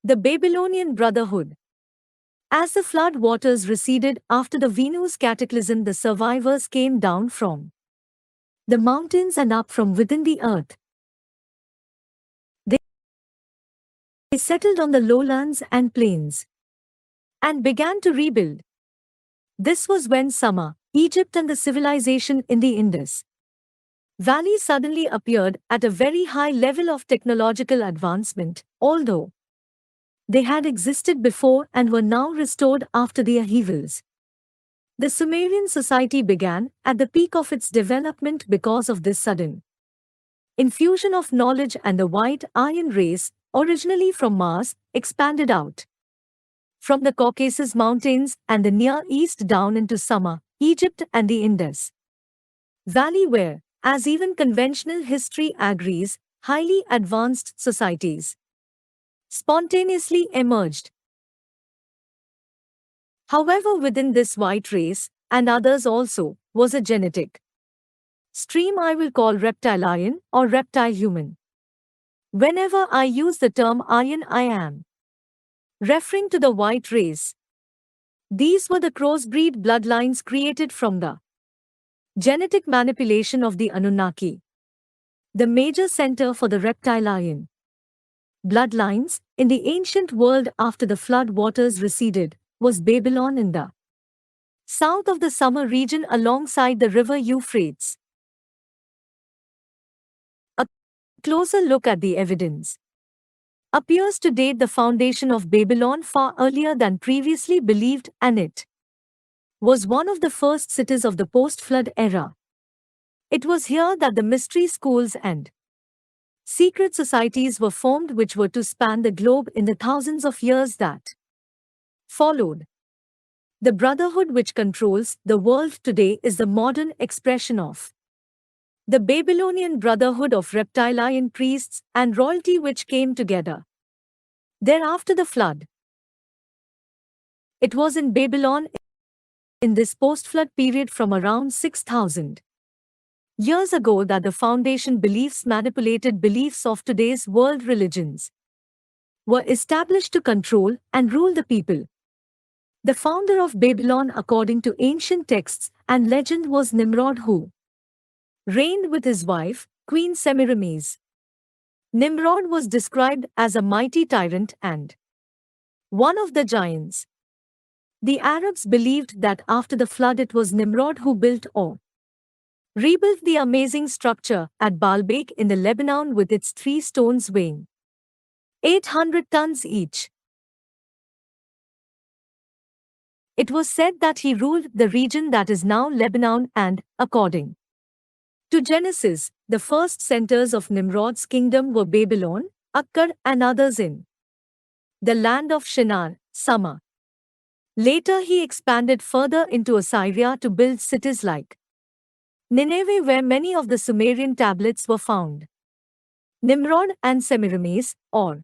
The Babylonian Brotherhood. As the flood waters receded after the Venus cataclysm, the survivors came down from the mountains and up from within the earth. They settled on the lowlands and plains and began to rebuild. This was when Sumer, Egypt and the civilization in the Indus Valley suddenly appeared at a very high level of technological advancement, although they had existed before and were now restored after the upheavals. The Sumerian society began at the peak of its development because of this sudden infusion of knowledge, and the white iron race, originally from Mars, expanded out from the Caucasus Mountains and the Near East down into Sumer, Egypt and the Indus Valley, where, as even conventional history agrees, highly advanced societies spontaneously emerged. However, within this white race, and others also, was a genetic stream I will call reptilian or reptile human. Whenever I use the term Aryan, I am referring to the white race. These were the crossbreed bloodlines created from the genetic manipulation of the Anunnaki. The major center for the reptilian bloodlines in the ancient world after the flood waters receded was Babylon in the south of the Sumer region alongside the river Euphrates. A closer look at the evidence appears to date the foundation of Babylon far earlier than previously believed, and it was one of the first cities of the post-flood era. It was here that the mystery schools and secret societies were formed, which were to span the globe in the thousands of years that followed. The brotherhood which controls the world today is the modern expression of the Babylonian brotherhood of reptilian priests and royalty which came together thereafter the flood. It was in Babylon in this post-flood period from around 6,000 years ago that the foundation beliefs, manipulated beliefs of today's world religions, were established to control and rule the people. The founder of Babylon, according to ancient texts and legend, was Nimrod, who reigned with his wife, Queen Semiramis. Nimrod was described as a mighty tyrant and one of the giants. The Arabs believed that after the flood it was Nimrod who built or rebuilt the amazing structure at Baalbek in the Lebanon with its 3 stones weighing 800 tons each. It was said that he ruled the region that is now Lebanon and, according to Genesis, the first centers of Nimrod's kingdom were Babylon, Akkad and others in the land of Shinar, Sumer. Later he expanded further into Assyria to build cities like Nineveh, where many of the Sumerian tablets were found. Nimrod and Semiramis, or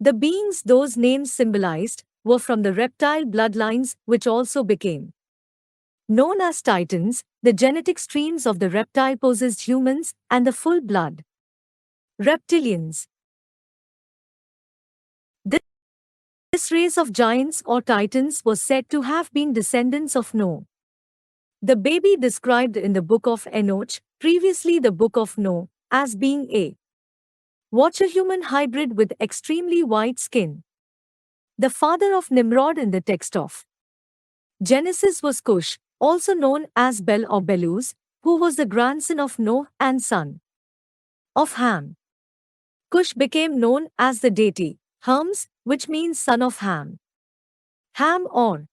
the beings those names symbolized, were from the reptile bloodlines, which also became known as Titans. The genetic streams of the reptile possessed humans and the full-blood reptilians. This race of giants or Titans was said to have been descendants of Noah, the baby described in the Book of Enoch, previously the Book of Noah, as being a watcher-human hybrid with extremely white skin. The father of Nimrod in the text of Genesis was Cush, also known as Bel or Belus, who was the grandson of Noah and son of Ham. Cush became known as the deity Hermes, which means son of Ham. Ham or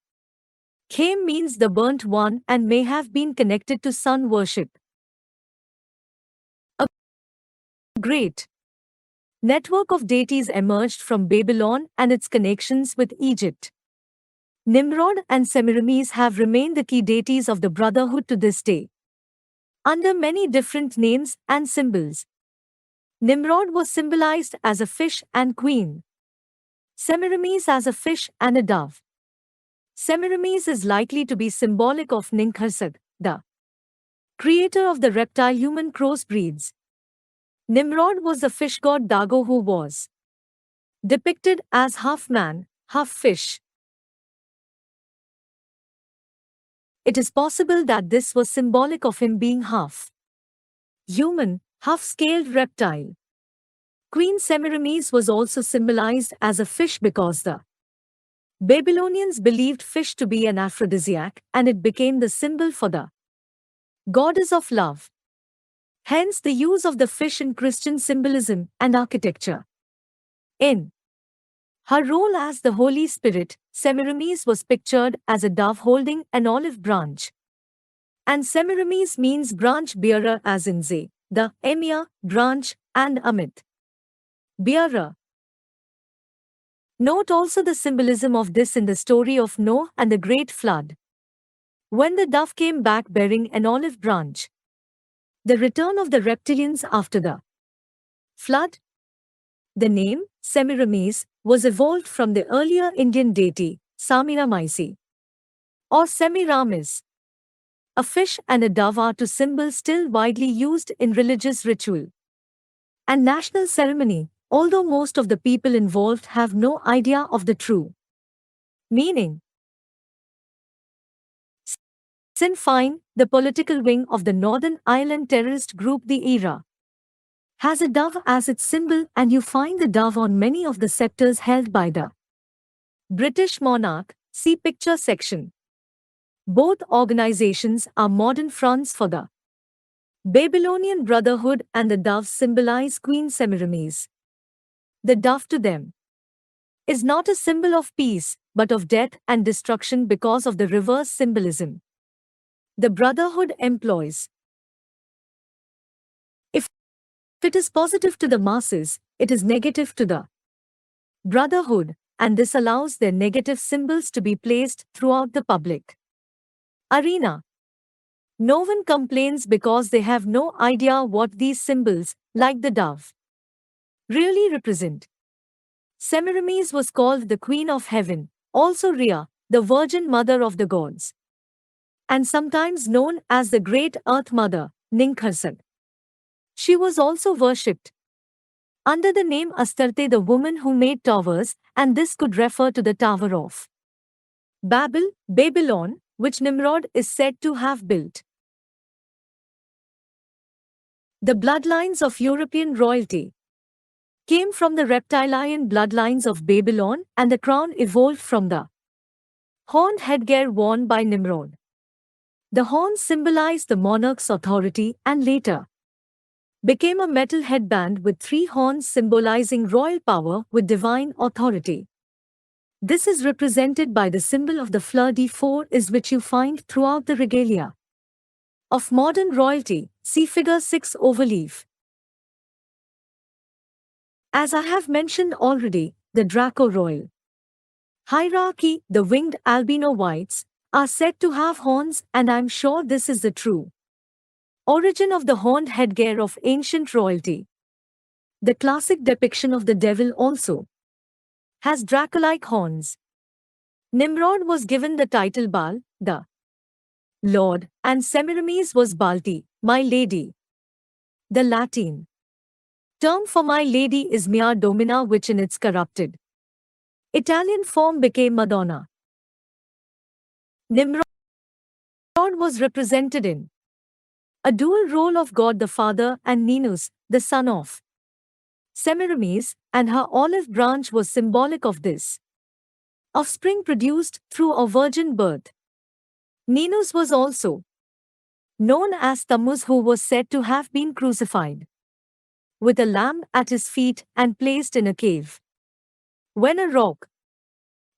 Chem means the burnt one and may have been connected to sun worship. A great network of deities emerged from Babylon and its connections with Egypt. Nimrod and Semiramis have remained the key deities of the brotherhood to this day, under many different names and symbols. Nimrod was symbolized as a fish and queen, Semiramis as a fish and a dove. Semiramis is likely to be symbolic of Ninkhasad, the creator of the reptile-human crossbreeds. Nimrod was the fish god Dago, who was depicted as half man, half fish. It is possible that this was symbolic of him being half human, half-scaled reptile. Queen Semiramis was also symbolized as a fish because the Babylonians believed fish to be an aphrodisiac, and it became the symbol for the goddess of love. Hence the use of the fish in Christian symbolism and architecture. In her role as the Holy Spirit, Semiramis was pictured as a dove holding an olive branch. And Semiramis means branch bearer, as in Ze, the emir, branch, and Amit, bearer. Note also the symbolism of this in the story of Noah and the Great Flood. When the dove came back bearing an olive branch, the return of the reptilians after the flood. The name, Semiramis, was evolved from the earlier Indian deity, Samiramaisi, or Semiramis. A fish and a dove are two symbols still widely used in religious ritual and national ceremony, although most of the people involved have no idea of the true meaning. Sinn Féin, the political wing of the Northern Ireland terrorist group the ERA, has a dove as its symbol, and you find the dove on many of the scepters held by the British monarch. See picture section. Both organizations are modern fronts for the Babylonian Brotherhood, and the doves symbolize Queen Semiramis. The dove to them is not a symbol of peace, but of death and destruction because of the reverse symbolism the Brotherhood employs. If it is positive to the masses, it is negative to the Brotherhood, and this allows their negative symbols to be placed throughout the public arena. No one complains because they have no idea what these symbols, like the dove, really represent. Semiramis was called the Queen of Heaven, also Rhea, the Virgin Mother of the Gods, and sometimes known as the Great Earth Mother, Ninkharsag. She was also worshipped under the name Astarte, the woman who made towers, and this could refer to the Tower of Babel, Babylon, which Nimrod is said to have built. The bloodlines of European royalty came from the reptilian bloodlines of Babylon, and the crown evolved from the horned headgear worn by Nimrod. The horns symbolized the monarch's authority and later became a metal headband with 3 horns symbolizing royal power with divine authority. This is represented by the symbol of the fleur de four, which you find throughout the regalia of modern royalty. See figure 6 overleaf. As I have mentioned already, the Draco royal hierarchy, the winged albino whites, are said to have horns, and I'm sure this is the true origin of the horned headgear of ancient royalty. The classic depiction of the devil also has Draco-like horns. Nimrod was given the title Baal, the Lord, and Semiramis was Balti, my lady. The Latin term for my lady is Mia Domina, which in its corrupted Italian form became Madonna. Nimrod was represented in a dual role of God the Father and Ninus, the son of Semiramis, and her olive branch was symbolic of this offspring produced through a virgin birth. Ninus was also known as Tammuz, who was said to have been crucified with a lamb at his feet and placed in a cave. When a rock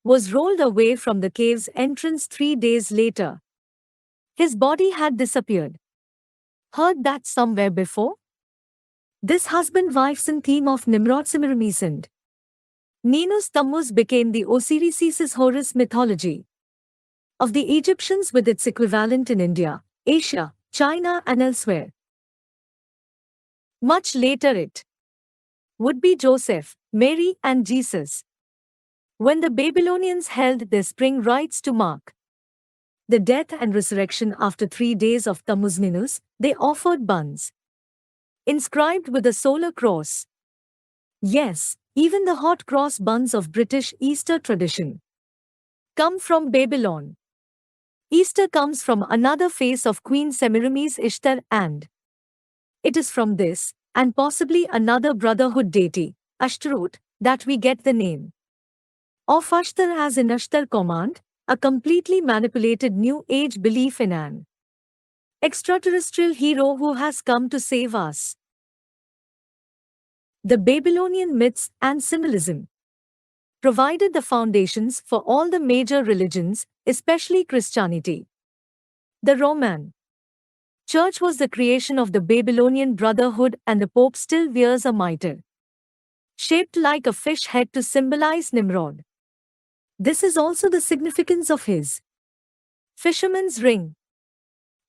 was rolled away from the cave's entrance 3 days later, his body had disappeared. Heard that somewhere before? This husband-wife theme of Nimrod, Semiramis and Ninus Tammuz became the Osiris Horus mythology of the Egyptians, with its equivalent in India, Asia, China and elsewhere. Much later it would be Joseph, Mary and Jesus. When the Babylonians held their spring rites to mark the death and resurrection after 3 days of Tammuz Ninus, they offered buns inscribed with a solar cross. Yes, Even the hot cross buns of British Easter tradition come from Babylon. Easter comes from another face of Queen Semiramis Ishtar, and it is from this, and possibly another brotherhood deity, Ashtaroth, that we get the name of Ashtar, as in Ashtar command, a completely manipulated New Age belief in an extraterrestrial hero who has come to save us. The Babylonian myths and symbolism provided the foundations for all the major religions, especially Christianity. The Roman Church was the creation of the Babylonian Brotherhood, and the Pope still wears a mitre shaped like a fish head to symbolize Nimrod. This is also the significance of his fisherman's ring.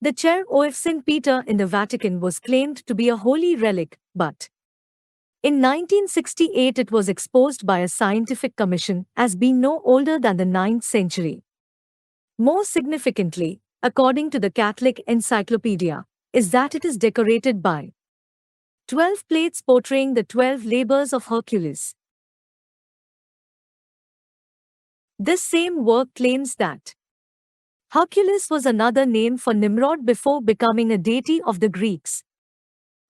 The chair of St. Peter in the Vatican was claimed to be a holy relic, but in 1968 it was exposed by a scientific commission as being no older than the 9th century. More significantly, according to the Catholic Encyclopedia, is that it is decorated by 12 plates portraying the 12 labors of Hercules. This same work claims that Hercules was another name for Nimrod before becoming a deity of the Greeks.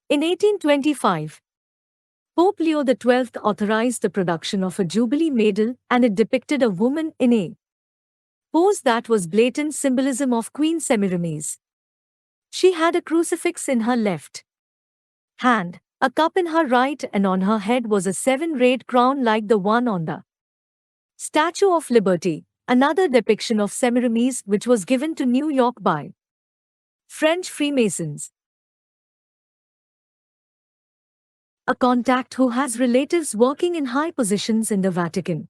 In 1825, Pope Leo XII authorized the production of a Jubilee medal, and it depicted a woman in a pose that was blatant symbolism of Queen Semiramis. She had a crucifix in her left hand, a cup in her right, and on her head was a seven-rayed crown like the one on the Statue of Liberty, another depiction of Semiramis which was given to New York by French Freemasons. A contact who has relatives working in high positions in the Vatican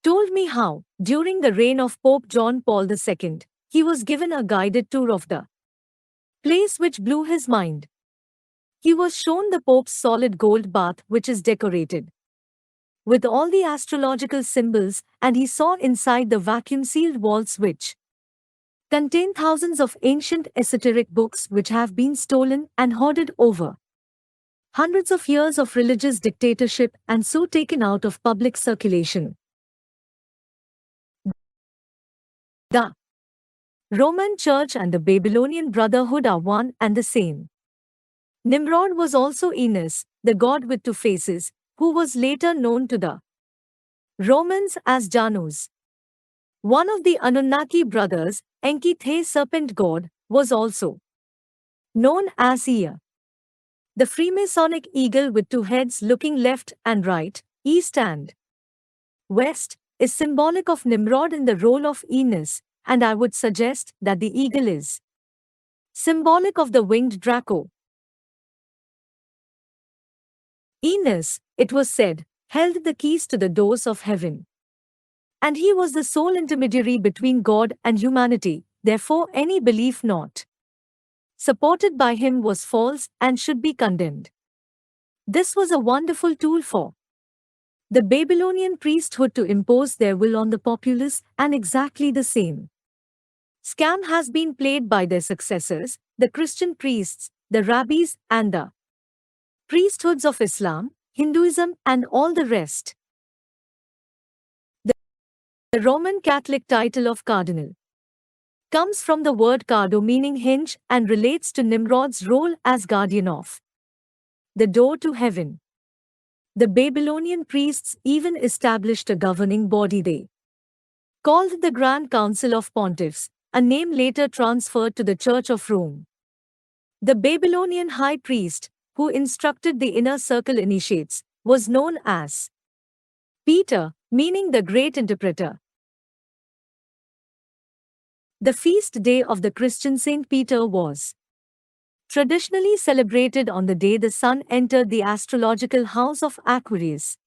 told me how, during the reign of Pope John Paul II, he was given a guided tour of the place which blew his mind. He was shown the Pope's solid gold bath, which is decorated with all the astrological symbols, and he saw inside the vacuum-sealed vaults which contain thousands of ancient esoteric books which have been stolen and hoarded over hundreds of years of religious dictatorship and so taken out of public circulation. The Roman Church and the Babylonian Brotherhood are one and the same. Nimrod was also Enos, the god with two faces, who was later known to the Romans as Janus. One of the Anunnaki brothers, Enki, the serpent god, was also known as Ea. The Freemasonic eagle with two heads looking left and right, east and west, is symbolic of Nimrod in the role of Enos, and I would suggest that the eagle is symbolic of the winged Draco. Enos, it was said, held the keys to the doors of heaven. And he was the sole intermediary between God and humanity, therefore any belief not supported by him was false and should be condemned. This was a wonderful tool for the Babylonian priesthood to impose their will on the populace, and exactly the same scam has been played by their successors, the Christian priests, the rabbis, and the priesthoods of Islam, Hinduism, and all the rest. The Roman Catholic title of cardinal comes from the word cardo, meaning hinge, and relates to Nimrod's role as guardian of the door to heaven. The Babylonian priests even established a governing body they called the Grand Council of Pontiffs, a name later transferred to the Church of Rome. The Babylonian high priest, who instructed the inner circle initiates, was known as Peter, meaning the great interpreter. The feast day of the Christian Saint Peter was traditionally celebrated on the day the sun entered the astrological house of Aquarius,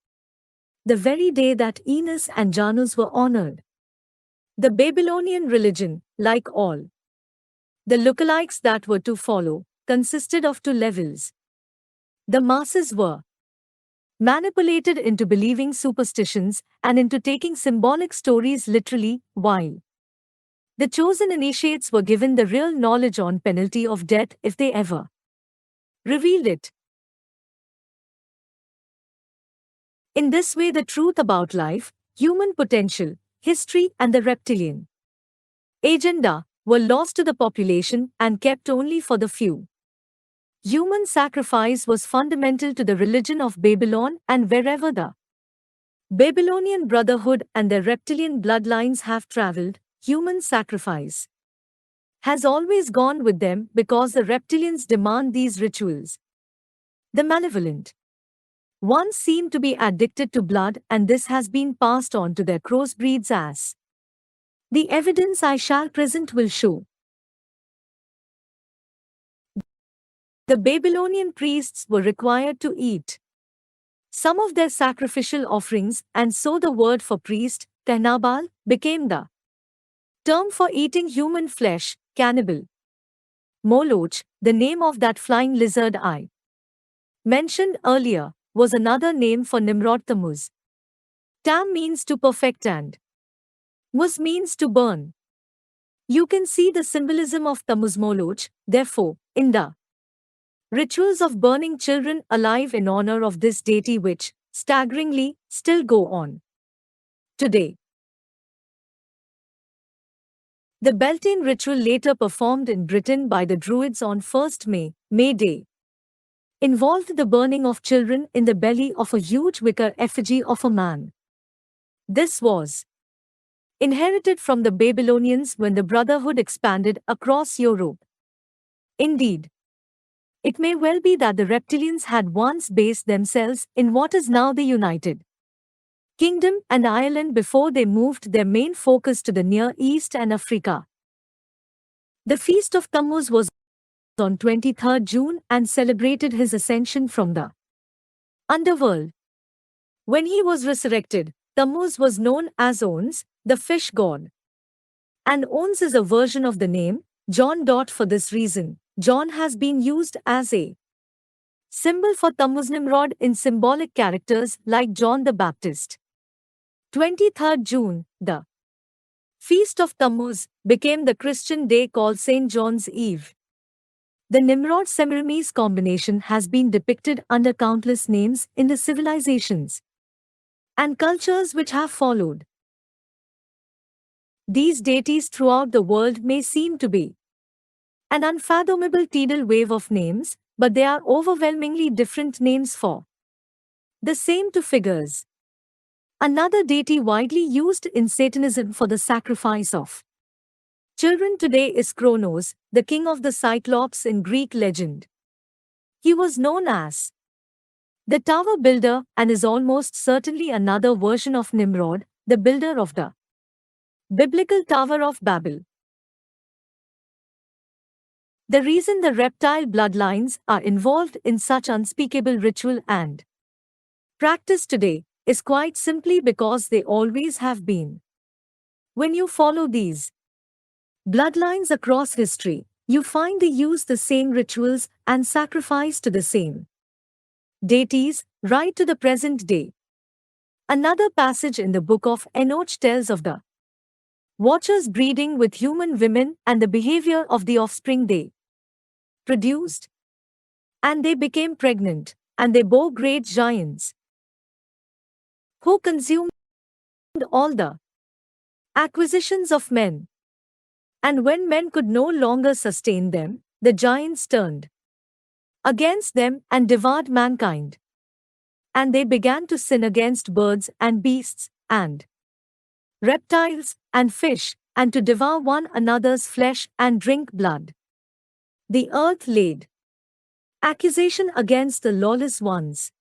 the very day that Enos and Janus were honored. The Babylonian religion, like all the lookalikes that were to follow, consisted of two levels. The masses were manipulated into believing superstitions and into taking symbolic stories literally, while the chosen initiates were given the real knowledge on penalty of death if they ever revealed it. In this way, the truth about life, human potential, history, and the reptilian agenda were lost to the population and kept only for the few. Human sacrifice was fundamental to the religion of Babylon, and wherever the Babylonian Brotherhood and their reptilian bloodlines have traveled, human sacrifice has always gone with them because the reptilians demand these rituals. The malevolent ones seem to be addicted to blood, and this has been passed on to their crossbreeds as the evidence I shall present will show. The Babylonian priests were required to eat some of their sacrificial offerings, and so the word for priest, tehnabal, became the term for eating human flesh, cannibal. Moloch, the name of that flying lizard I mentioned earlier, was another name for Nimrod. Tammuz. Tam means to perfect and Muz means to burn. You can see the symbolism of Tammuz Moloch, therefore, in the rituals of burning children alive in honor of this deity which, staggeringly, still go on today. The Beltane ritual, later performed in Britain by the Druids on 1st May Day, involved the burning of children in the belly of a huge wicker effigy of a man. This was inherited from the Babylonians when the Brotherhood expanded across Europe. Indeed, it may well be that the reptilians had once based themselves in what is now the United Kingdom and Ireland before they moved their main focus to the Near East and Africa. The Feast of Tammuz was on 23rd June and celebrated his ascension from the underworld. When he was resurrected, Tammuz was known as Ons, the fish god. And Ons is a version of the name John. For this reason, John has been used as a symbol for Tammuz Nimrod in symbolic characters like John the Baptist. 23rd June, the Feast of Tammuz, became the Christian day called St. John's Eve. The Nimrod Semiramis combination has been depicted under countless names in the civilizations and cultures which have followed. These deities throughout the world may seem to be an unfathomable tidal wave of names, but they are overwhelmingly different names for the same two figures. Another deity widely used in Satanism for the sacrifice of children today is Kronos, the king of the Cyclops in Greek legend. He was known as the tower builder and is almost certainly another version of Nimrod, the builder of the biblical Tower of Babel. The reason the reptile bloodlines are involved in such unspeakable ritual and practice today is quite simply because they always have been. When you follow these bloodlines across history, you find they use the same rituals and sacrifice to the same deities right to the present day. Another passage in the book of Enoch tells of the watchers breeding with human women and the behavior of the offspring they produced. And they became pregnant, and they bore great giants, who consumed all the acquisitions of men. And when men could no longer sustain them, the giants turned against them and devoured mankind. And they began to sin against birds and beasts, and reptiles and fish, and to devour one another's flesh and drink blood. The earth laid accusation against the lawless ones.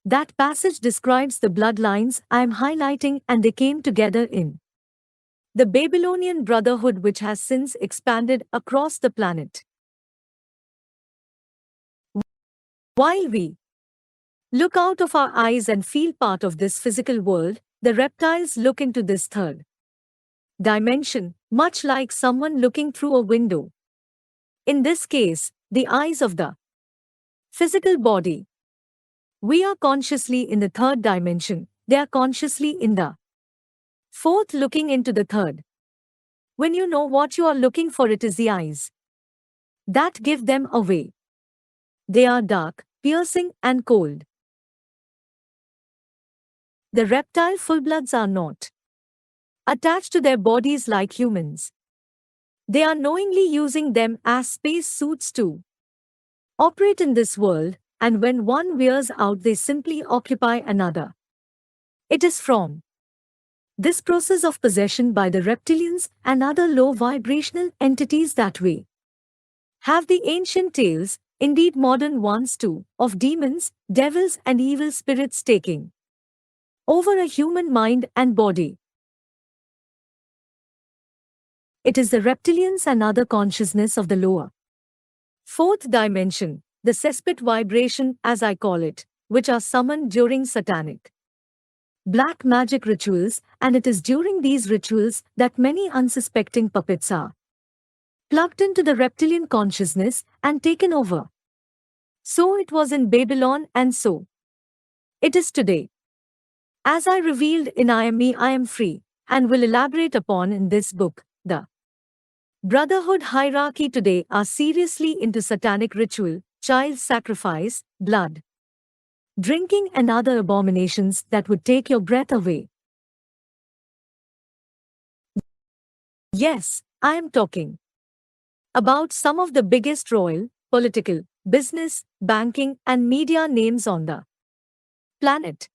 That passage describes the bloodlines I am highlighting, and they came together in the Babylonian Brotherhood, which has since expanded across the planet. While we look out of our eyes and feel part of this physical world, the reptiles look into this third dimension, much like someone looking through a window. In this case, the eyes of the physical body. We are consciously in the third dimension, they are consciously in the fourth, looking into the third. When you know what you are looking for, it is the eyes that give them away. They are dark, piercing, and cold. The reptile fullbloods are not attached to their bodies like humans. They are knowingly using them as space suits to operate in this world, and when one wears out, they simply occupy another. It is from this process of possession by the reptilians and other low vibrational entities that we have the ancient tales, indeed modern ones too, of demons, devils, and evil spirits taking over a human mind and body. It is the reptilians and other consciousness of the lower fourth dimension, the cesspit vibration as I call it, which are summoned during satanic black magic rituals, and it is during these rituals that many unsuspecting puppets are plugged into the reptilian consciousness and taken over. So it was in Babylon, and so it is today. As I revealed in I Am Me, I Am Free, and will elaborate upon in this book, the Brotherhood hierarchy today are seriously into satanic ritual, child sacrifice, blood drinking, and other abominations that would take your breath away. Yes, I am talking about some of the biggest royal, political, business, banking, and media names on the planet.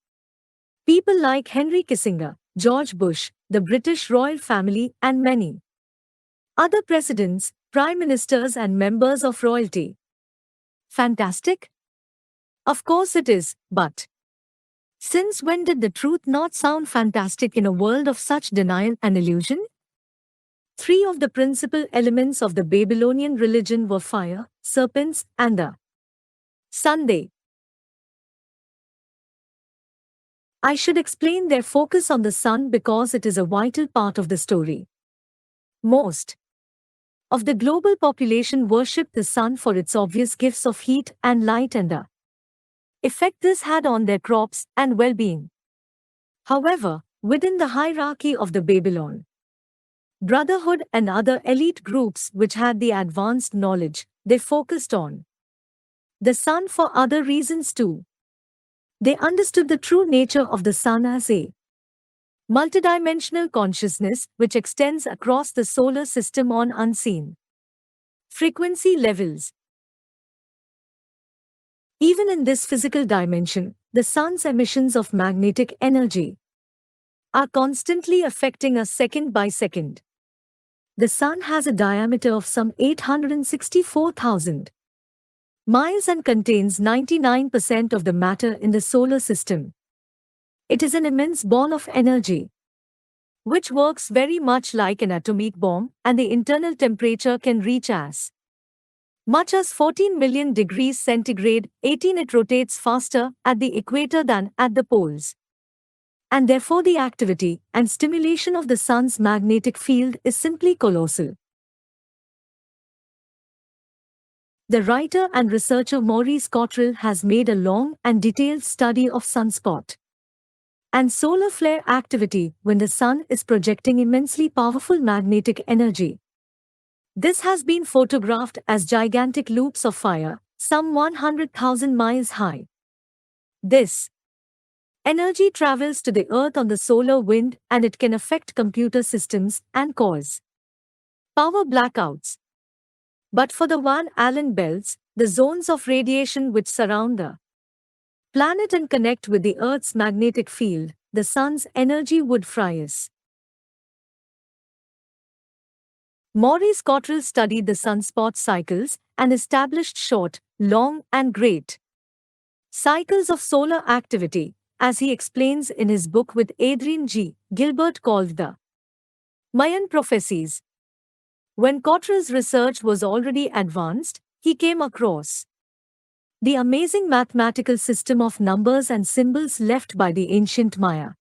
People like Henry Kissinger, George Bush, the British royal family, and many other presidents, prime ministers, and members of royalty. Fantastic? Of course it is, but since when did the truth not sound fantastic in a world of such denial and illusion? Three of the principal elements of the Babylonian religion were fire, serpents, and the sun. I should explain their focus on the sun because it is a vital part of the story. Most of the global population worship the sun for its obvious gifts of heat and light and the effect this had on their crops and well-being. However, within the hierarchy of the Babylon Brotherhood and other elite groups which had the advanced knowledge, they focused on the sun for other reasons too. They understood the true nature of the sun as a multidimensional consciousness which extends across the solar system on unseen frequency levels. Even in this physical dimension, the sun's emissions of magnetic energy are constantly affecting us second by second. The sun has a diameter of some 864,000 miles and contains 99% of the matter in the solar system. It is an immense ball of energy, which works very much like an atomic bomb, and the internal temperature can reach as much as 14 million degrees centigrade. 18. It rotates faster at the equator than at the poles, and therefore the activity and stimulation of the sun's magnetic field is simply colossal. The writer and researcher Maurice Cottrell has made a long and detailed study of sunspot and solar flare activity when the sun is projecting immensely powerful magnetic energy. This has been photographed as gigantic loops of fire, some 100,000 miles high. This energy travels to the Earth on the solar wind, and it can affect computer systems and cause power blackouts. But for the Van Allen belts, the zones of radiation which surround the planet and connect with the Earth's magnetic field, the sun's energy would fry us. Maurice Cottrell studied the sunspot cycles and established short, long, and great cycles of solar activity, as he explains in his book with Adrian G. Gilbert called The Mayan Prophecies. When Cottrell's research was already advanced, he came across the amazing mathematical system of numbers and symbols left by the ancient Maya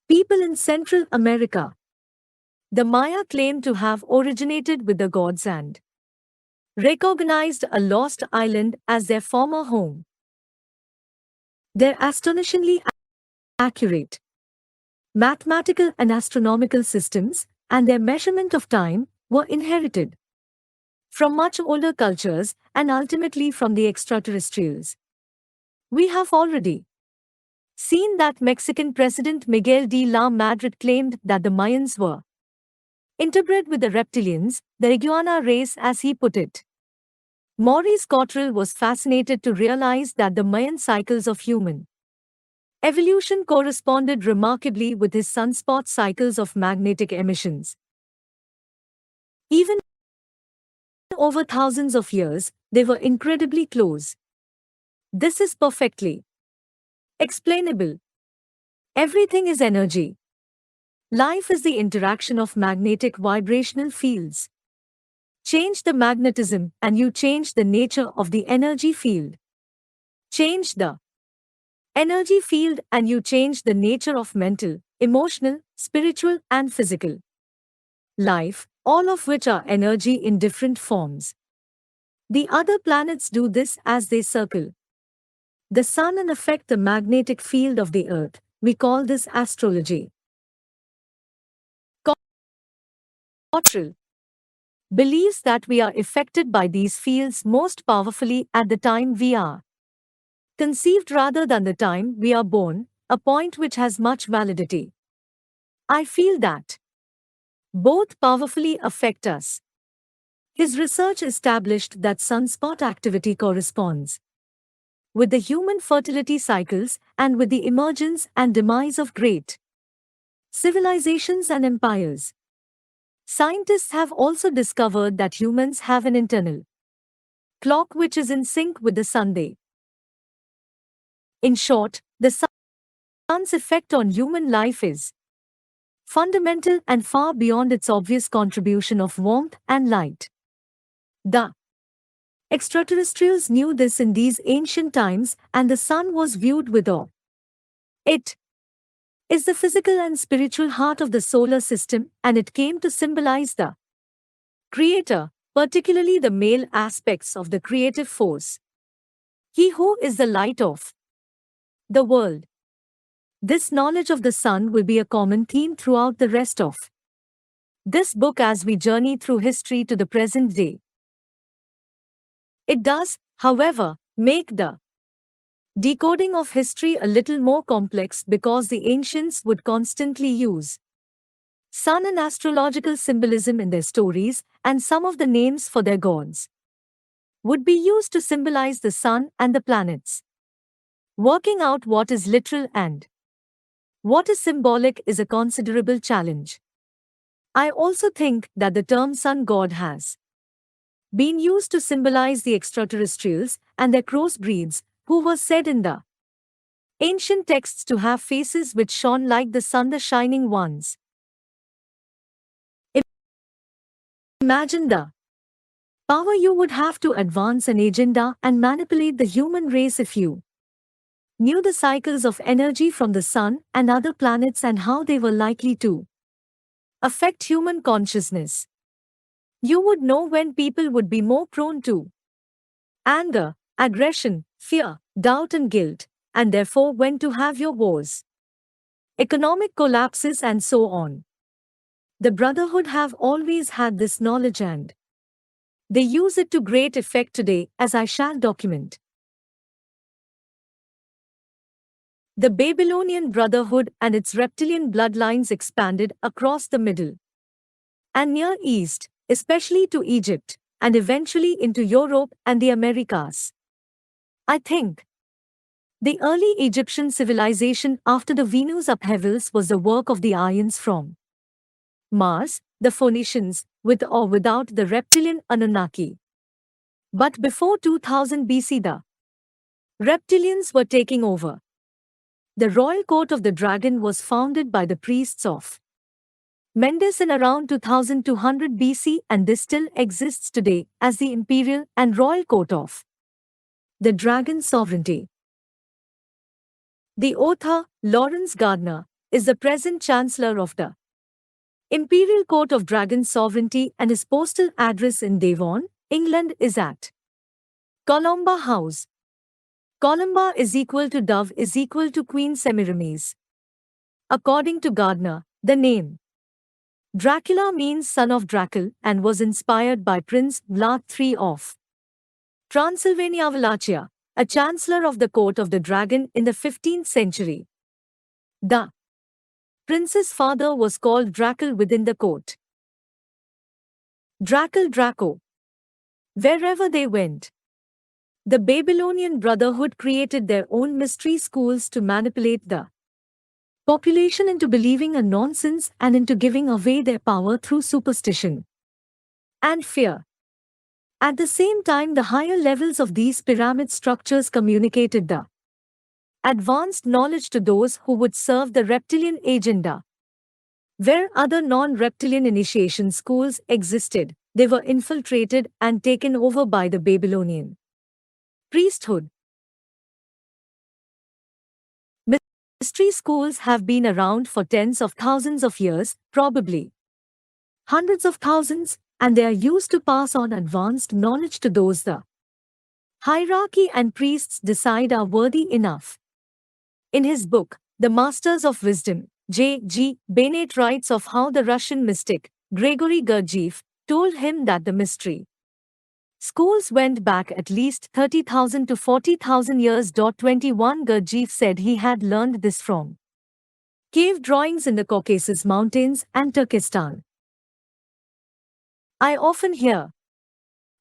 people in Central America. The Maya claimed to have originated with the gods and recognized a lost island as their former home. Their astonishingly accurate mathematical and astronomical systems and their measurement of time were inherited from much older cultures and ultimately from the extraterrestrials. We have already Seen that Mexican President Miguel de la Madrid claimed that the Mayans were interbred with the reptilians, the iguana race as he put it. Maurice Cottrell was fascinated to realize that the Mayan cycles of human evolution corresponded remarkably with his sunspot cycles of magnetic emissions. Even over thousands of years, they were incredibly close. This is perfectly explainable. Everything is energy. Life is the interaction of magnetic vibrational fields. Change the magnetism and you change the nature of the energy field. Change the energy field and you change the nature of mental, emotional, spiritual and physical life, all of which are energy in different forms. The other planets do this as they circle the sun and affect the magnetic field of the earth. We call this astrology. Cottrell believes that we are affected by these fields most powerfully at the time we are conceived rather than the time we are born, a point which has much validity. I feel that both powerfully affect us. His research established that sunspot activity corresponds with the human fertility cycles and with the emergence and demise of great civilizations and empires. Scientists have also discovered that humans have an internal clock which is in sync with the sun day. In short, the sun's effect on human life is fundamental and far beyond its obvious contribution of warmth and light. The extraterrestrials knew this in these ancient times, and the sun was viewed with awe. It is the physical and spiritual heart of the solar system, and it came to symbolize the Creator, particularly the male aspects of the creative force. He who is the light of the world. This knowledge of the sun will be a common theme throughout the rest of this book as we journey through history to the present day. It does, however, make the decoding of history a little more complex because the ancients would constantly use sun and astrological symbolism in their stories, and some of the names for their gods would be used to symbolize the sun and the planets. Working out what is literal and what is symbolic is a considerable challenge. I also think that the term sun god has been used to symbolize the extraterrestrials and their crossbreeds, who were said in the ancient texts to have faces which shone like the sun, the shining ones. Imagine the power you would have to advance an agenda and manipulate the human race if you knew the cycles of energy from the sun and other planets and how they were likely to affect human consciousness. You would know when people would be more prone to anger, aggression, fear, doubt and guilt, and therefore when to have your wars, economic collapses and so on. The Brotherhood have always had this knowledge and they use it to great effect today, as I shall document. The Babylonian Brotherhood and its reptilian bloodlines expanded across the Middle and Near East, especially to Egypt, and eventually into Europe and the Americas. I think the early Egyptian civilization after the Venus upheavals was the work of the Aryans from Mars, the Phoenicians, with or without the reptilian Anunnaki. But before 2000 BC, the reptilians were taking over. The royal court of the dragon was founded by the priests of Mendes in around 2200 BC, and this still exists today as the imperial and royal court of the dragon sovereignty. The author, Lawrence Gardner, is the present chancellor of the Imperial Court of Dragon Sovereignty, and his postal address in Devon, England is at Columba House. Columba is equal to Dove is equal to Queen Semiramis. According to Gardner, the name Dracula means son of Dracal and was inspired by Prince Vlad III of Transylvania Wallachia. a chancellor of the court of the dragon in the 15th century. The prince's father was called Dracal within the court. Dracal Draco. Wherever they went, the Babylonian Brotherhood created their own mystery schools to manipulate the population into believing a nonsense and into giving away their power through superstition and fear. At the same time, the higher levels of these pyramid structures communicated the advanced knowledge to those who would serve the reptilian agenda. Where other non-reptilian initiation schools existed, they were infiltrated and taken over by the Babylonian priesthood. Mystery schools have been around for tens of thousands of years, probably hundreds of thousands, and they are used to pass on advanced knowledge to those the hierarchy and priests decide are worthy enough. In his book, The Masters of Wisdom, J.G. Bennett writes of how the Russian mystic, Gregory Gurdjieff, told him that the mystery schools went back at least 30,000 to 40,000 years. 21 Gurdjieff said he had learned this from cave drawings in the Caucasus Mountains and Turkestan. I often hear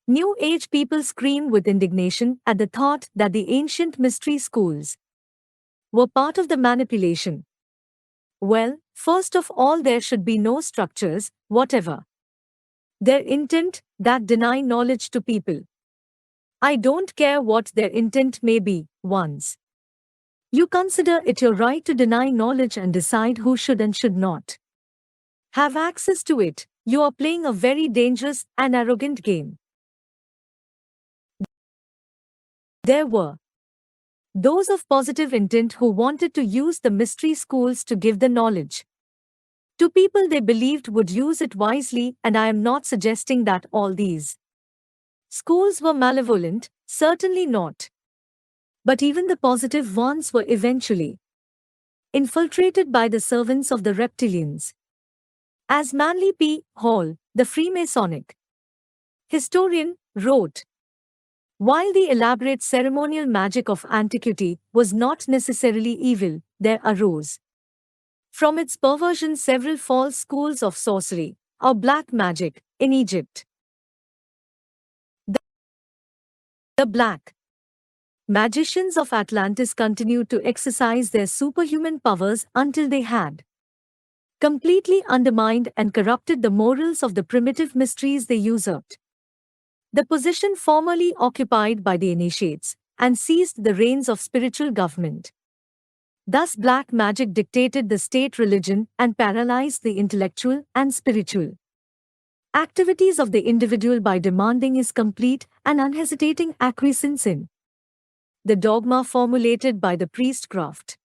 New Age people scream with indignation at the thought that the ancient mystery schools were part of the manipulation. Well, first of all, there should be no structures, whatever their intent, that deny knowledge to people. I don't care what their intent may be, once you consider it your right to deny knowledge and decide who should and should not have access to it, you are playing a very dangerous and arrogant game. There were those of positive intent who wanted to use the mystery schools to give the knowledge to people they believed would use it wisely, and I am not suggesting that all these schools were malevolent, certainly not. But even the positive ones were eventually infiltrated by the servants of the reptilians. As Manly P. Hall, the Freemasonic historian, wrote, while the elaborate ceremonial magic of antiquity was not necessarily evil, there arose from its perversion several false schools of sorcery, or black magic, in Egypt. The black magicians of Atlantis continued to exercise their superhuman powers until they had completely undermined and corrupted the morals of the primitive mysteries they usurped the position formerly occupied by the initiates, and seized the reins of spiritual government. Thus black magic dictated the state religion and paralyzed the intellectual and spiritual activities of the individual by demanding his complete and unhesitating acquiescence in the dogma formulated by the priestcraft.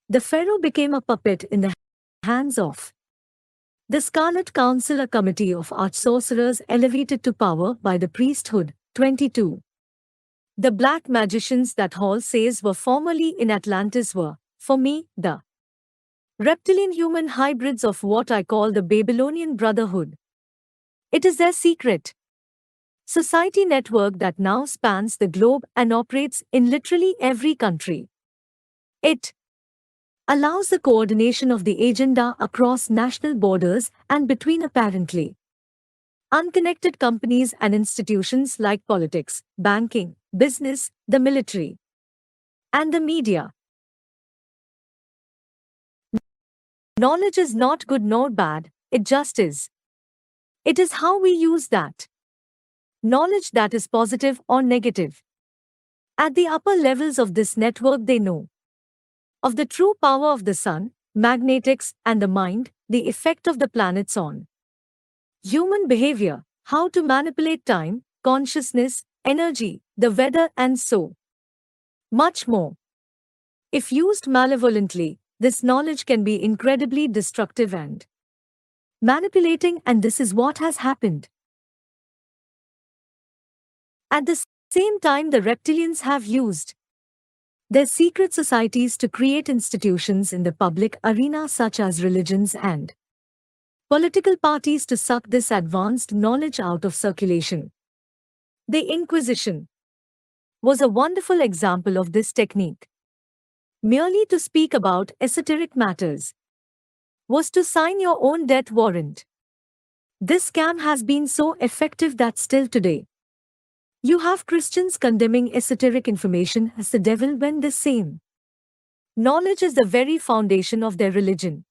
The pharaoh became a puppet in the hands of the Scarlet Council, a committee of arch-sorcerers elevated to power by the priesthood. 22. The black magicians that Hall says were formerly in Atlantis were, for me, the reptilian human hybrids of what I call the Babylonian Brotherhood. It is their secret society network that now spans the globe and operates in literally every country. It allows the coordination of the agenda across national borders and between apparently unconnected companies and institutions like politics, banking, business, the military, and the media. Knowledge is not good nor bad, it just is. It is how we use that knowledge that is positive or negative. At the upper levels of this network, they know of the true power of the sun, magnetics, and the mind, the effect of the planets on human behavior, how to manipulate time, consciousness, energy, the weather, and so much more. If used malevolently, this knowledge can be incredibly destructive and manipulating, and this is what has happened. At the same time, the reptilians have used their secret societies to create institutions in the public arena such as religions and political parties to suck this advanced knowledge out of circulation. The Inquisition was a wonderful example of this technique. Merely to speak about esoteric matters was to sign your own death warrant. This scam has been so effective that still today, you have Christians condemning esoteric information as the devil when the same knowledge is the very foundation of their religion.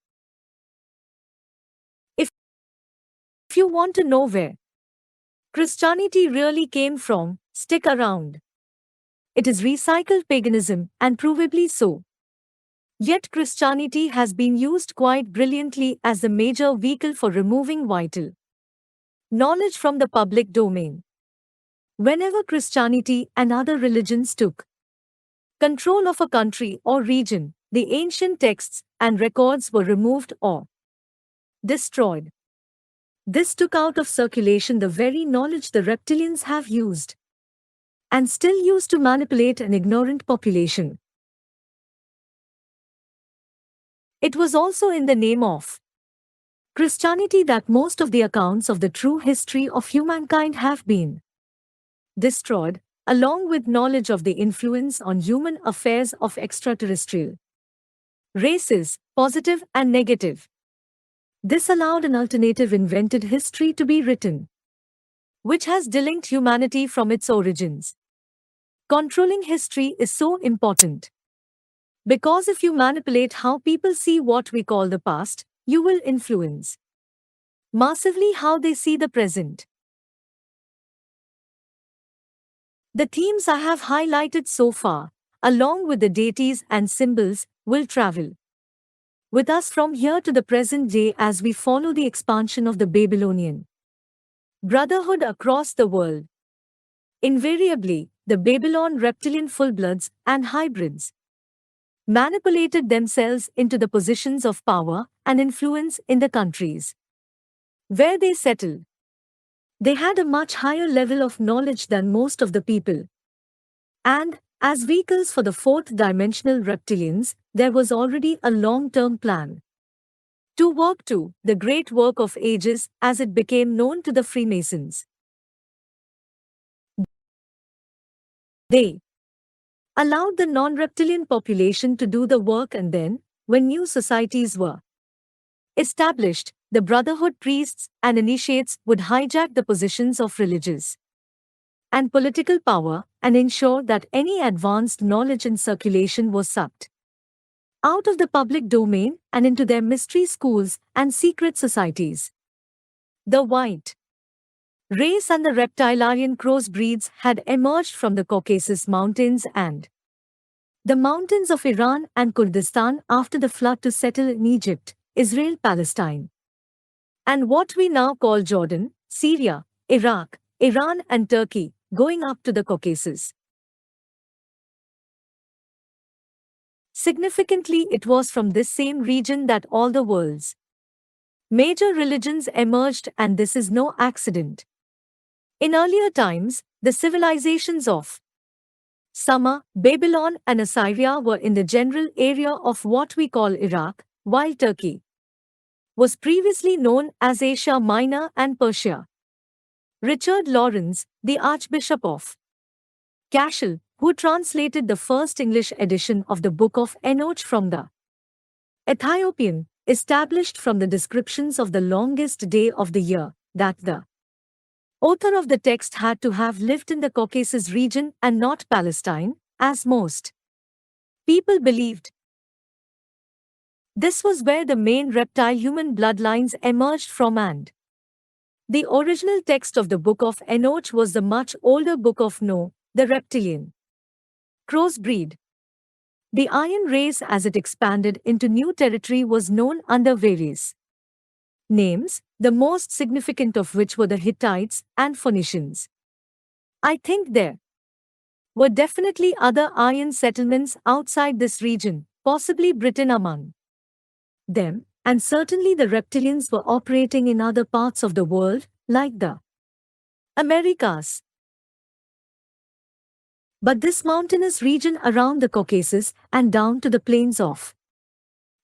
If you want to know where Christianity really came from, stick around. It is recycled paganism, and provably so. Yet Christianity has been used quite brilliantly as the major vehicle for removing vital knowledge from the public domain. Whenever Christianity and other religions took control of a country or region, the ancient texts and records were removed or destroyed. This took out of circulation the very knowledge the reptilians have used and still use to manipulate an ignorant population. It was also in the name of Christianity that most of the accounts of the true history of humankind have been destroyed, along with knowledge of the influence on human affairs of extraterrestrial races, positive and negative. This allowed an alternative invented history to be written, which has delinked humanity from its origins. Controlling history is so important, because if you manipulate how people see what we call the past, you will influence massively how they see the present. The themes I have highlighted so far, along with the deities and symbols, will travel with us from here to the present day as we follow the expansion of the Babylonian brotherhood across the world. Invariably, the Babylon reptilian full-bloods and hybrids manipulated themselves into the positions of power and influence in the countries where they settled. They had a much higher level of knowledge than most of the people. And, as vehicles for the fourth-dimensional reptilians, there was already a long-term plan to work to the great work of ages as it became known to the Freemasons. They allowed the non-reptilian population to do the work, and then, when new societies were established, the brotherhood priests and initiates would hijack the positions of religious and political power and ensure that any advanced knowledge in circulation was sucked out of the public domain and into their mystery schools and secret societies. The white race and the reptilian crossbreeds had emerged from the Caucasus Mountains and the mountains of Iran and Kurdistan after the flood to settle in Egypt, Israel, Palestine, and what we now call Jordan, Syria, Iraq, Iran and Turkey, going up to the Caucasus. Significantly, it was from this same region that all the world's major religions emerged, and this is no accident. In earlier times, the civilizations of Sumer, Babylon and Assyria were in the general area of what we call Iraq, while Turkey was previously known as Asia Minor and Persia. Richard Lawrence, the Archbishop of Cashel, who translated the first English edition of the Book of Enoch from the Ethiopian, established from the descriptions of the longest day of the year that the author of the text had to have lived in the Caucasus region and not Palestine, as most people believed. This was where the main reptile-human bloodlines emerged from, and the original text of the Book of Enoch was the much older Book of Noah, the reptilian crossbreed. The Iron Race, as it expanded into new territory, was known under various names, the most significant of which were the Hittites and Phoenicians. I think there were definitely other iron settlements outside this region, possibly Britain among them, and certainly the reptilians were operating in other parts of the world, like the Americas. But this mountainous region around the Caucasus and down to the plains of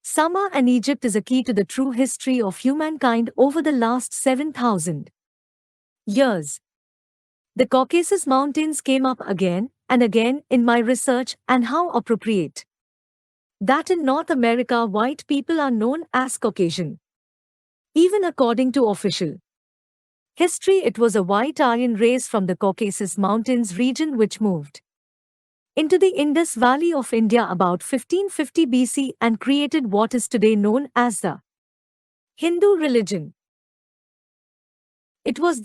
Sumer and Egypt is a key to the true history of humankind over the last 7,000 years. The Caucasus Mountains came up again and again in my research, and how appropriate that in North America white people are known as Caucasian. Even according to official history, it was a white Aryan race from the Caucasus Mountains region which moved into the Indus Valley of India about 1550 BC and created what is today known as the Hindu religion. It was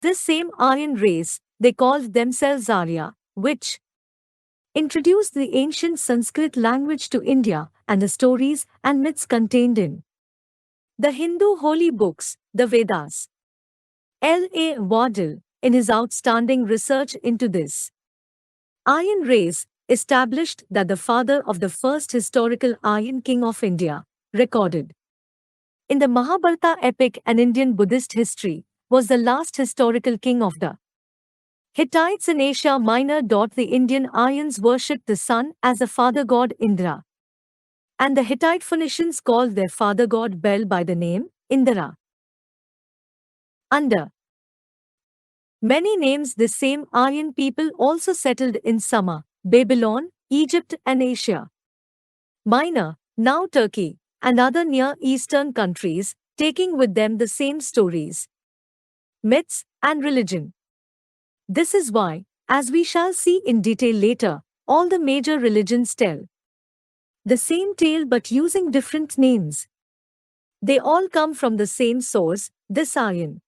this same Aryan race, they called themselves Arya, which introduced the ancient Sanskrit language to India and the stories and myths contained in the Hindu holy books, the Vedas. L.A. Waddell, in his outstanding research into this Aryan race, established that the father of the first historical Aryan king of India, recorded in the Mahabharata epic and Indian Buddhist history, was the last historical king of the Hittites in Asia Minor. The Indian Aryans worshipped the sun as a father god Indra, and the Hittite Phoenicians called their father god Bel by the name Indra. Under many names, this same Aryan people also settled in Sumer, Babylon, Egypt and Asia Minor, now Turkey, and other Near Eastern countries, taking with them the same stories, myths, and religion. This is why, as we shall see in detail later, all the major religions tell the same tale but using different names. They all come from the same source, this Aryan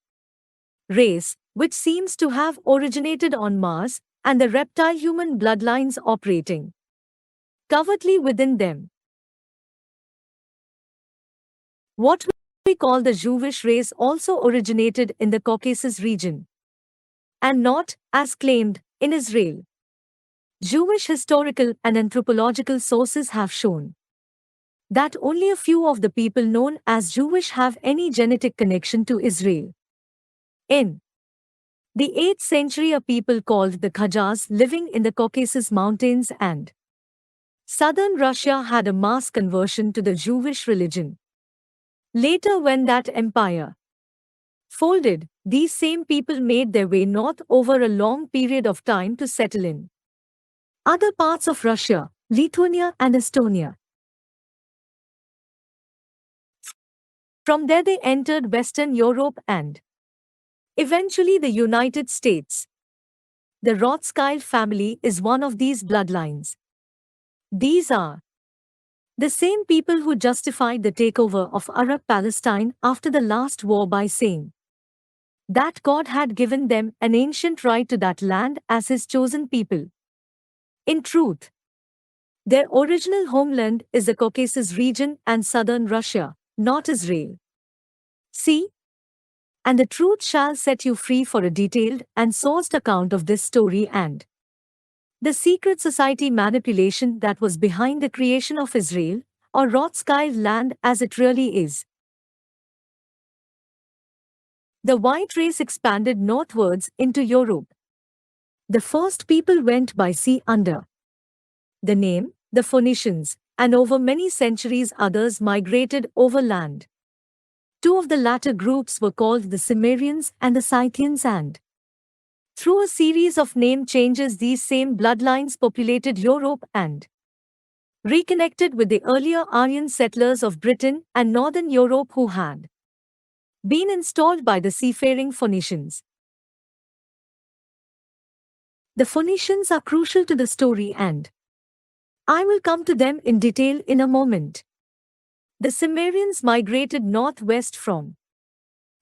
race, which seems to have originated on Mars, and the reptile-human bloodlines operating covertly within them. What we call the Jewish race also originated in the Caucasus region, and not, as claimed, in Israel. Jewish historical and anthropological sources have shown that only a few of the people known as Jewish have any genetic connection to Israel. In the 8th century, a people called the Khazars living in the Caucasus Mountains and southern Russia had a mass conversion to the Jewish religion. Later, when that empire folded, these same people made their way north over a long period of time to settle in other parts of Russia, Lithuania and Estonia. From there they entered Western Europe and eventually the United States. The Rothschild family is one of these bloodlines. These are the same people who justified the takeover of Arab Palestine after the last war by saying that God had given them an ancient right to that land as his chosen people. In truth, their original homeland is the Caucasus region and southern Russia, not Israel. See? And the truth shall set you free for a detailed and sourced account of this story and the secret society manipulation that was behind the creation of Israel, or Rothschild land as it really is. The white race expanded northwards into Europe. The first people went by sea under the name, the Phoenicians, and over many centuries others migrated overland. Two of the latter groups were called the Cimmerians and the Scythians, and through a series of name changes these same bloodlines populated Europe and reconnected with the earlier Aryan settlers of Britain and Northern Europe who had been installed by the seafaring Phoenicians. The Phoenicians are crucial to the story and I will come to them in detail in a moment. The Cimmerians migrated northwest from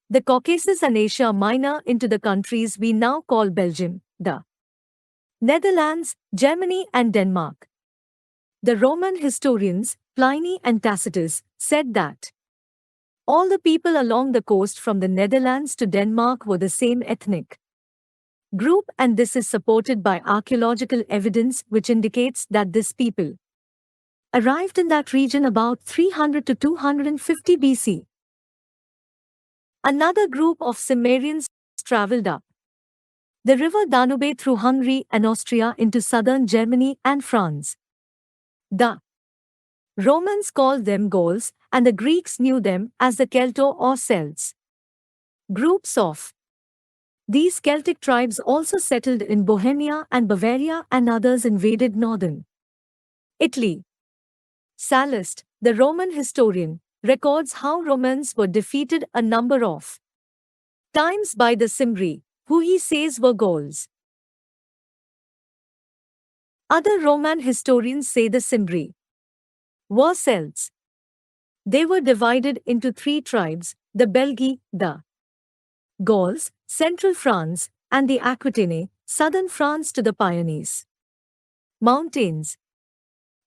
the Caucasus and Asia Minor into the countries we now call Belgium, the Netherlands, Germany and Denmark. The Roman historians, Pliny and Tacitus, said that all the people along the coast from the Netherlands to Denmark were the same ethnic group, and this is supported by archaeological evidence which indicates that this people arrived in that region about 300 to 250 BC. Another group of Cimmerians traveled up the river Danube through Hungary and Austria into southern Germany and France. The Romans called them Gauls, and the Greeks knew them as the Celto or Celts. Groups of These Celtic tribes also settled in Bohemia and Bavaria, and others invaded northern Italy. Sallust, the Roman historian, records how Romans were defeated a number of times by the Cimbri, who he says were Gauls. Other Roman historians say the Cimbri were Celts. They were divided into three tribes: the Belgi, the Gauls, central France, and the Aquitaine, southern France to the Pyrenees Mountains.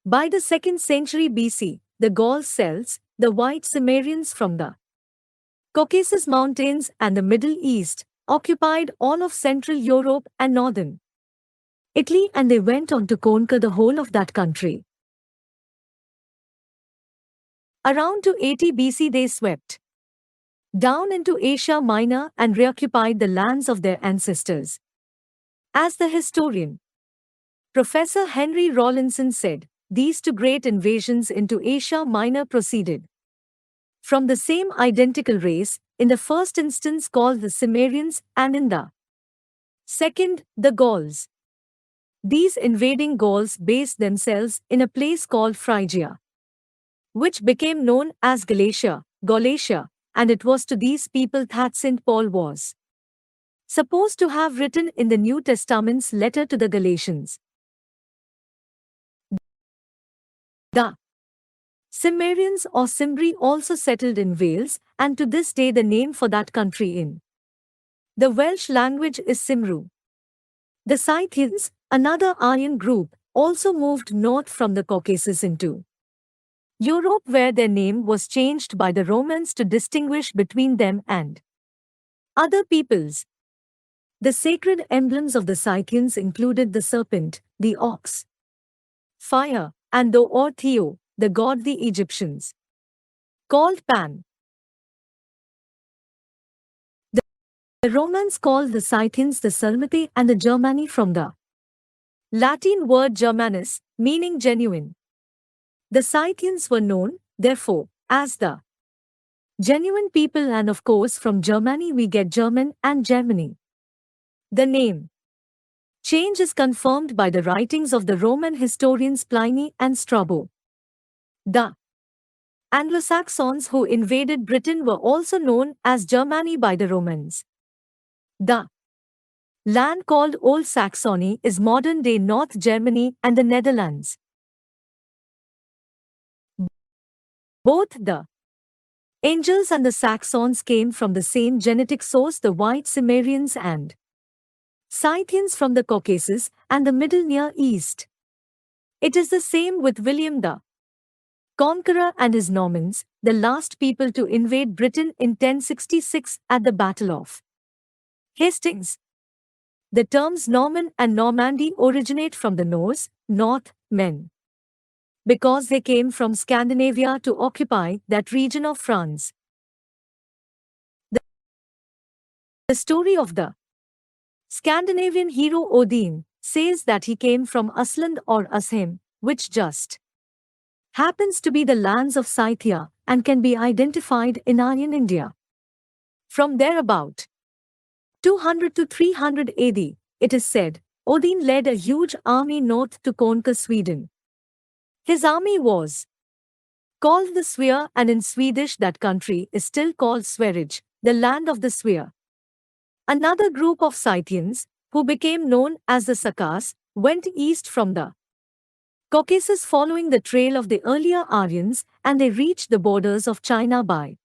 By the 2nd century BC, the Gauls Celts, the White Cimmerians from the Caucasus Mountains and the Middle East, occupied all of Central Europe and northern Italy, and they went on to conquer the whole of that country. Around 280 BC they swept down into Asia Minor and reoccupied the lands of their ancestors. As the historian Professor Henry Rawlinson said, these two great invasions into Asia Minor proceeded from the same identical race, in the first instance called the Cimmerians, and in the second, the Gauls. These invading Gauls based themselves in a place called Phrygia, which became known as Galatia, and it was to these people that St. Paul was supposed to have written in the New Testament's letter to the Galatians. The Cimmerians or Cimbri also settled in Wales, and to this day the name for that country in the Welsh language is Cymru. The Scythians, another Aryan group, also moved north from the Caucasus into Europe, where their name was changed by the Romans to distinguish between them and other peoples. The sacred emblems of the Scythians included the serpent, the ox, fire, and Tho or Theo, the god the Egyptians called Pan. The Romans called the Scythians the Sarmati and the Germani from the Latin word Germanus, meaning genuine. The Scythians were known, therefore, as the genuine people, and of course from Germany we get German and Germany. The name change is confirmed by the writings of the Roman historians Pliny and Strabo. The Anglo-Saxons who invaded Britain were also known as Germani by the Romans. The land called Old Saxony is modern-day North Germany and the Netherlands. Both the Angels and the Saxons came from the same genetic source, the White Cimmerians and Scythians from the Caucasus and the Middle Near East. It is the same with William the Conqueror and his Normans, the last people to invade Britain in 1066 at the Battle of Hastings. The terms Norman and Normandy originate from the Norse, North, men, because they came from Scandinavia to occupy that region of France. The story of the Scandinavian hero Odin says that he came from Usland or Usheim, which just happens to be the lands of Scythia and can be identified in Aryan India. From there about 200 to 300 AD, it is said, Odin led a huge army north to conquer Sweden. His army was called the Svea, and in Swedish that country is still called Sverige, the land of the Svea. Another group of Scythians, who became known as the Sakas, went east from the Caucasus following the trail of the earlier Aryans, and they reached the borders of China by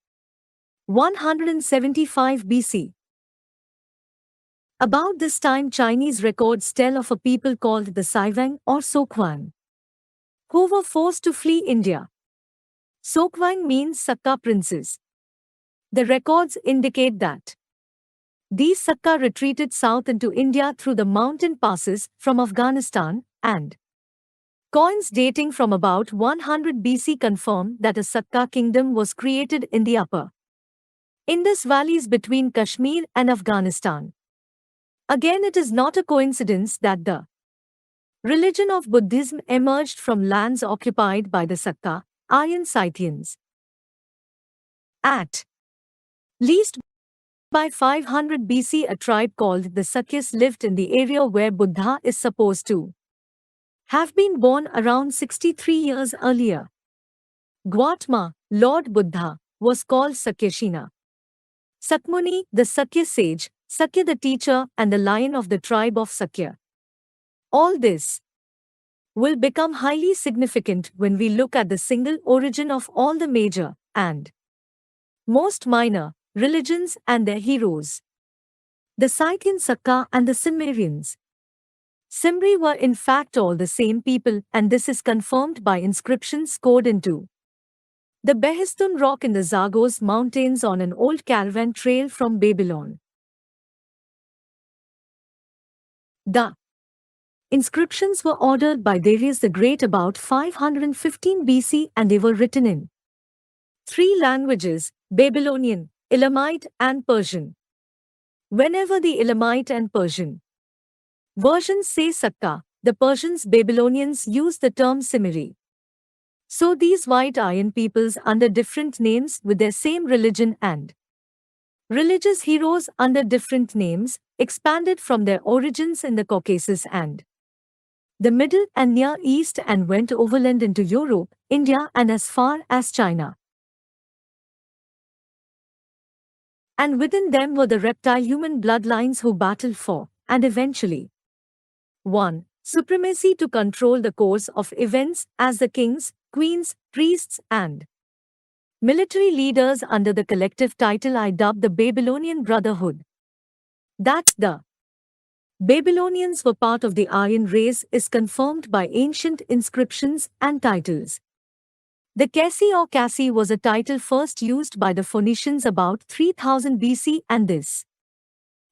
175 BC. About this time Chinese records tell of a people called the Saiwang or Sokwang, who were forced to flee India. Sokwang means Sakka princes. The records indicate that these Sakka retreated south into India through the mountain passes from Afghanistan, and coins dating from about 100 BC confirm that a Sakka kingdom was created in the upper Indus valleys between Kashmir and Afghanistan. Again, it is not a coincidence that the religion of Buddhism emerged from lands occupied by the Sakka, Aryan Scythians. At least by 500 BC, a tribe called the Sakyas lived in the area where Buddha is supposed to have been born around 63 years earlier. Gautama, Lord Buddha, was called Sakyashina. Sakmuni, the Sakya sage, Sakya the teacher, and the lion of the tribe of Sakya. All this will become highly significant when we look at the single origin of all the major and most minor religions and their heroes. The Scythian Sakka and the Cimmerians. Cymri were in fact all the same people, and this is confirmed by inscriptions scored into the Behistun rock in the Zagros mountains on an old caravan trail from Babylon. The inscriptions were ordered by Darius the Great about 515 BC, and they were written in three languages: Babylonian, Elamite, and Persian. Whenever the Elamite and Persian versions say Sakka, the Persians Babylonians use the term Cimmeri. So these white iron peoples under different names with their same religion and religious heroes under different names expanded from their origins in the Caucasus and the Middle and Near East and went overland into Europe, India, and as far as China. And within them were the reptile-human bloodlines who battled for, and eventually won, supremacy to control the course of events as the kings, queens, priests, and military leaders under the collective title I dubbed the Babylonian Brotherhood. That the Babylonians were part of the Aryan race is confirmed by ancient inscriptions and titles. The Cassi or Cassi was a title first used by the Phoenicians about 3000 BC, and this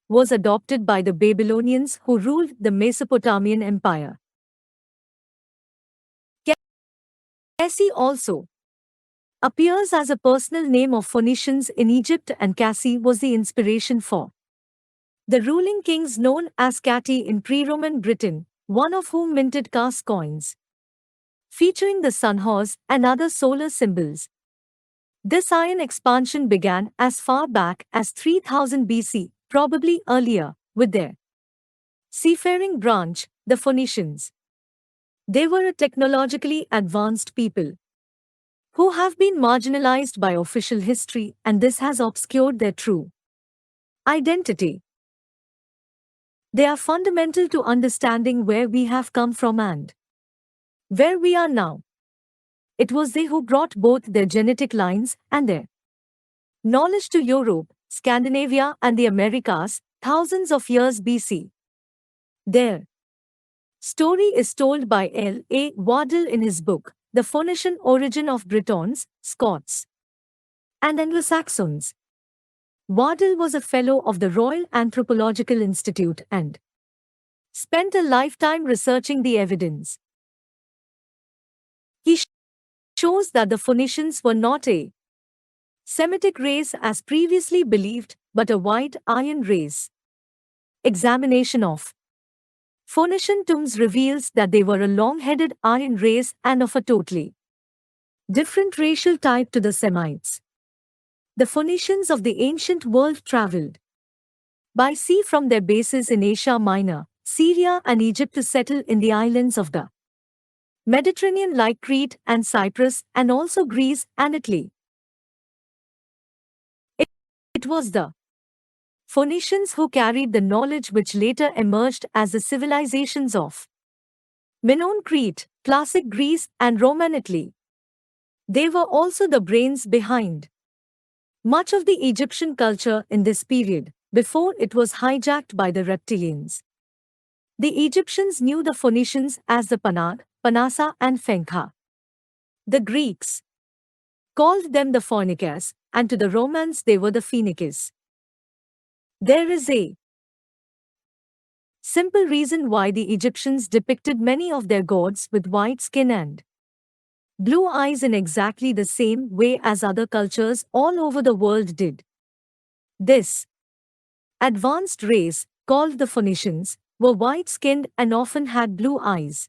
was adopted by the Babylonians who ruled the Mesopotamian Empire. Cassi also appears as a personal name of Phoenicians in Egypt, and Cassi was the inspiration for the ruling kings known as Catti in pre-Roman Britain, one of whom minted Cas coins featuring the sun horse and other solar symbols. This iron expansion began as far back as 3000 BC, probably earlier, with their seafaring branch, the Phoenicians. They were a technologically advanced people who have been marginalized by official history, and this has obscured their true identity. They are fundamental to understanding where we have come from and where we are now. It was they who brought both their genetic lines and their knowledge to Europe, Scandinavia, and the Americas thousands of years BC. Their story is told by L. A. Wardle in his book, The Phoenician Origin of Britons, Scots, and Anglo-Saxons. Wardle was a fellow of the Royal Anthropological Institute and spent a lifetime researching the evidence. He shows that the Phoenicians were not a Semitic race as previously believed, but a white iron race. Examination of Phoenician tombs reveals that they were a long-headed iron race and of a totally different racial type to the Semites. The Phoenicians of the ancient world traveled by sea from their bases in Asia Minor, Syria, and Egypt to settle in the islands of the Mediterranean like Crete and Cyprus, and also Greece and Italy. It was the Phoenicians who carried the knowledge which later emerged as the civilizations of Minoan Crete, classic Greece, and Roman Italy. They were also the brains behind much of the Egyptian culture in this period, before it was hijacked by the reptilians. The Egyptians knew the Phoenicians as the Panag, Panasa, and Fenkha. The Greeks called them the Phoenicians, and to the Romans they were the Phoenicians. There is a simple reason why the Egyptians depicted many of their gods with white skin and blue eyes in exactly the same way as other cultures all over the world did. This advanced race, called the Phoenicians, were white-skinned and often had blue eyes.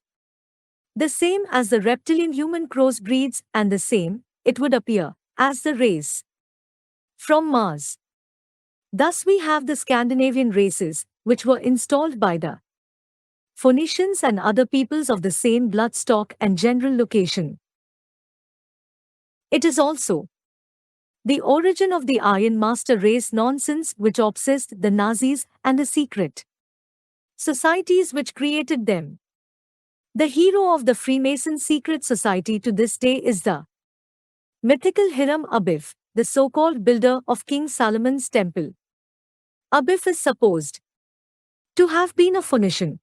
The same as the reptilian human crossbreeds, and the same, it would appear, as the race from Mars. Thus we have the Scandinavian races, which were installed by the Phoenicians and other peoples of the same blood stock and general location. It is also the origin of the Iron Master race nonsense which obsessed the Nazis and the secret societies which created them. The hero of the Freemason secret society to this day is the mythical Hiram Abiff, the so-called builder of King Solomon's temple. Abiff is supposed to have been a Phoenician,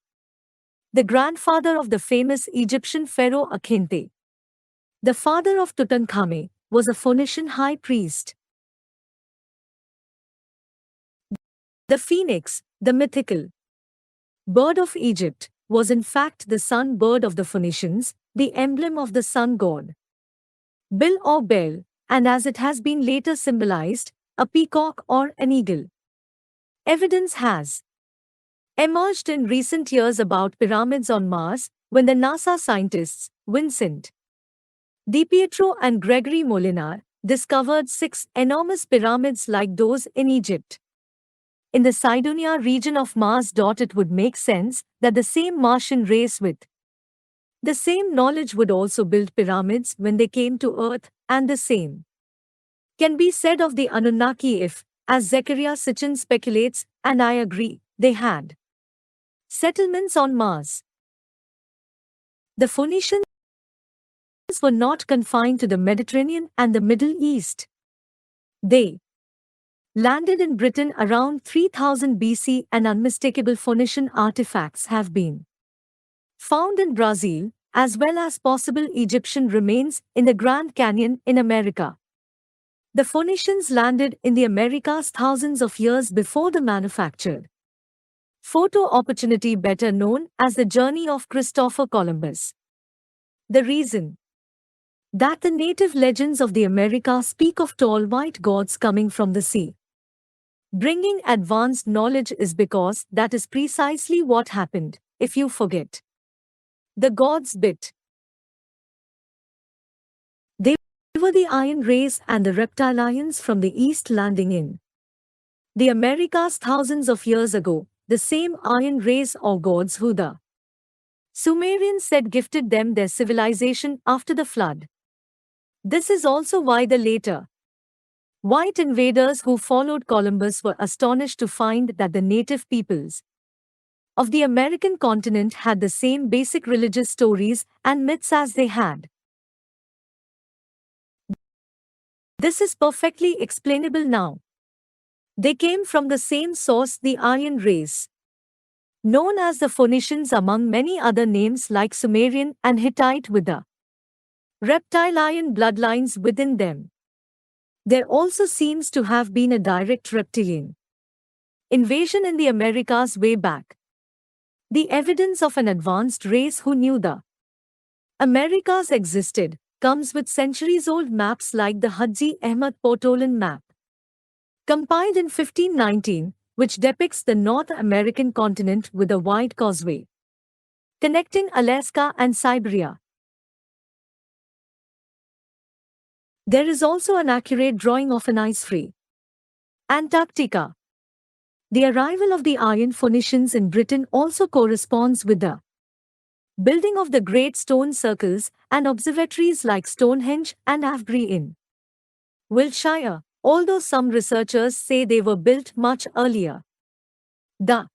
the grandfather of the famous Egyptian pharaoh Akhinte. The father of Tutankhamun was a Phoenician high priest. The phoenix, the mythical bird of Egypt, was in fact the sun bird of the Phoenicians, the emblem of the sun god. Bil or bell, and as it has been later symbolized, a peacock or an eagle. Evidence has emerged in recent years about pyramids on Mars when the NASA scientists, Vincent DiPietro and Gregory Molinar, discovered 6 enormous pyramids like those in Egypt. In the Cydonia region of Mars. It would make sense that the same Martian race with the same knowledge would also build pyramids when they came to Earth, and the same can be said of the Anunnaki if, as Zechariah Sitchin speculates, and I agree, they had settlements on Mars. The Phoenicians were not confined to the Mediterranean and the Middle East. They landed in Britain around 3000 BC, and unmistakable Phoenician artifacts have been found in Brazil, as well as possible Egyptian remains in the Grand Canyon in America. The Phoenicians landed in the Americas thousands of years before the manufactured photo opportunity, better known as the journey of Christopher Columbus. The reason that the native legends of the Americas speak of tall white gods coming from the sea, bringing advanced knowledge, is because that is precisely what happened, if you forget. The gods bit. They were the iron race and the reptilians from the east landing in the Americas thousands of years ago, the same iron race or gods who the Sumerians said gifted them their civilization after the flood. This is also why the later white invaders who followed Columbus were astonished to find that the native peoples of the American continent had the same basic religious stories and myths as they had. This is perfectly explainable now. They came from the same source, the Aryan race, known as the Phoenicians, among many other names like Sumerian and Hittite, with the reptilian bloodlines within them. There also seems to have been a direct reptilian invasion in the Americas way back. The evidence of an advanced race who knew the Americas existed comes with centuries-old maps like the Hadji Ahmad Portolan map, compiled in 1519, which depicts the North American continent with a wide causeway connecting Alaska and Siberia. There is also an accurate drawing of an ice-free Antarctica. The arrival of the Iron Phoenicians in Britain also corresponds with the building of the great stone circles and observatories like Stonehenge and Avebury in Wiltshire, although some researchers say they were built much earlier. The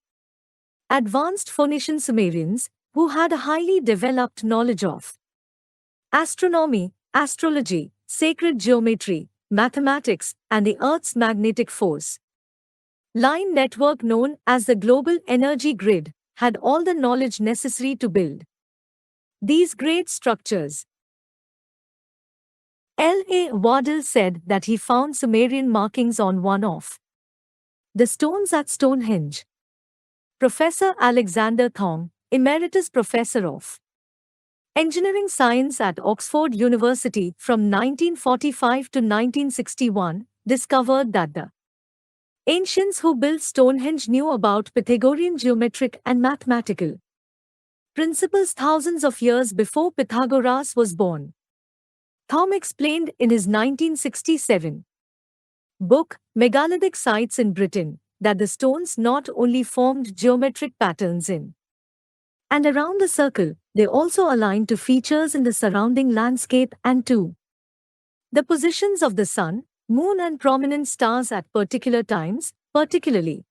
advanced Phoenician Sumerians, who had a highly developed knowledge of astronomy, astrology, sacred geometry, mathematics, and the Earth's magnetic force line network known as the global energy grid, had all the knowledge necessary to build these great structures. L.A. Waddell said that he found Sumerian markings on one of the stones at Stonehenge. Professor Alexander Thong, Emeritus Professor of Engineering Science at Oxford University from 1945 to 1961, discovered that the ancients who built Stonehenge knew about Pythagorean geometric and mathematical principles thousands of years before Pythagoras was born. Thom explained in his 1967 book, Megalithic Sites in Britain, that the stones not only formed geometric patterns in and around the circle, they also aligned to features in the surrounding landscape and to the positions of the sun, moon, and prominent stars at particular times, particularly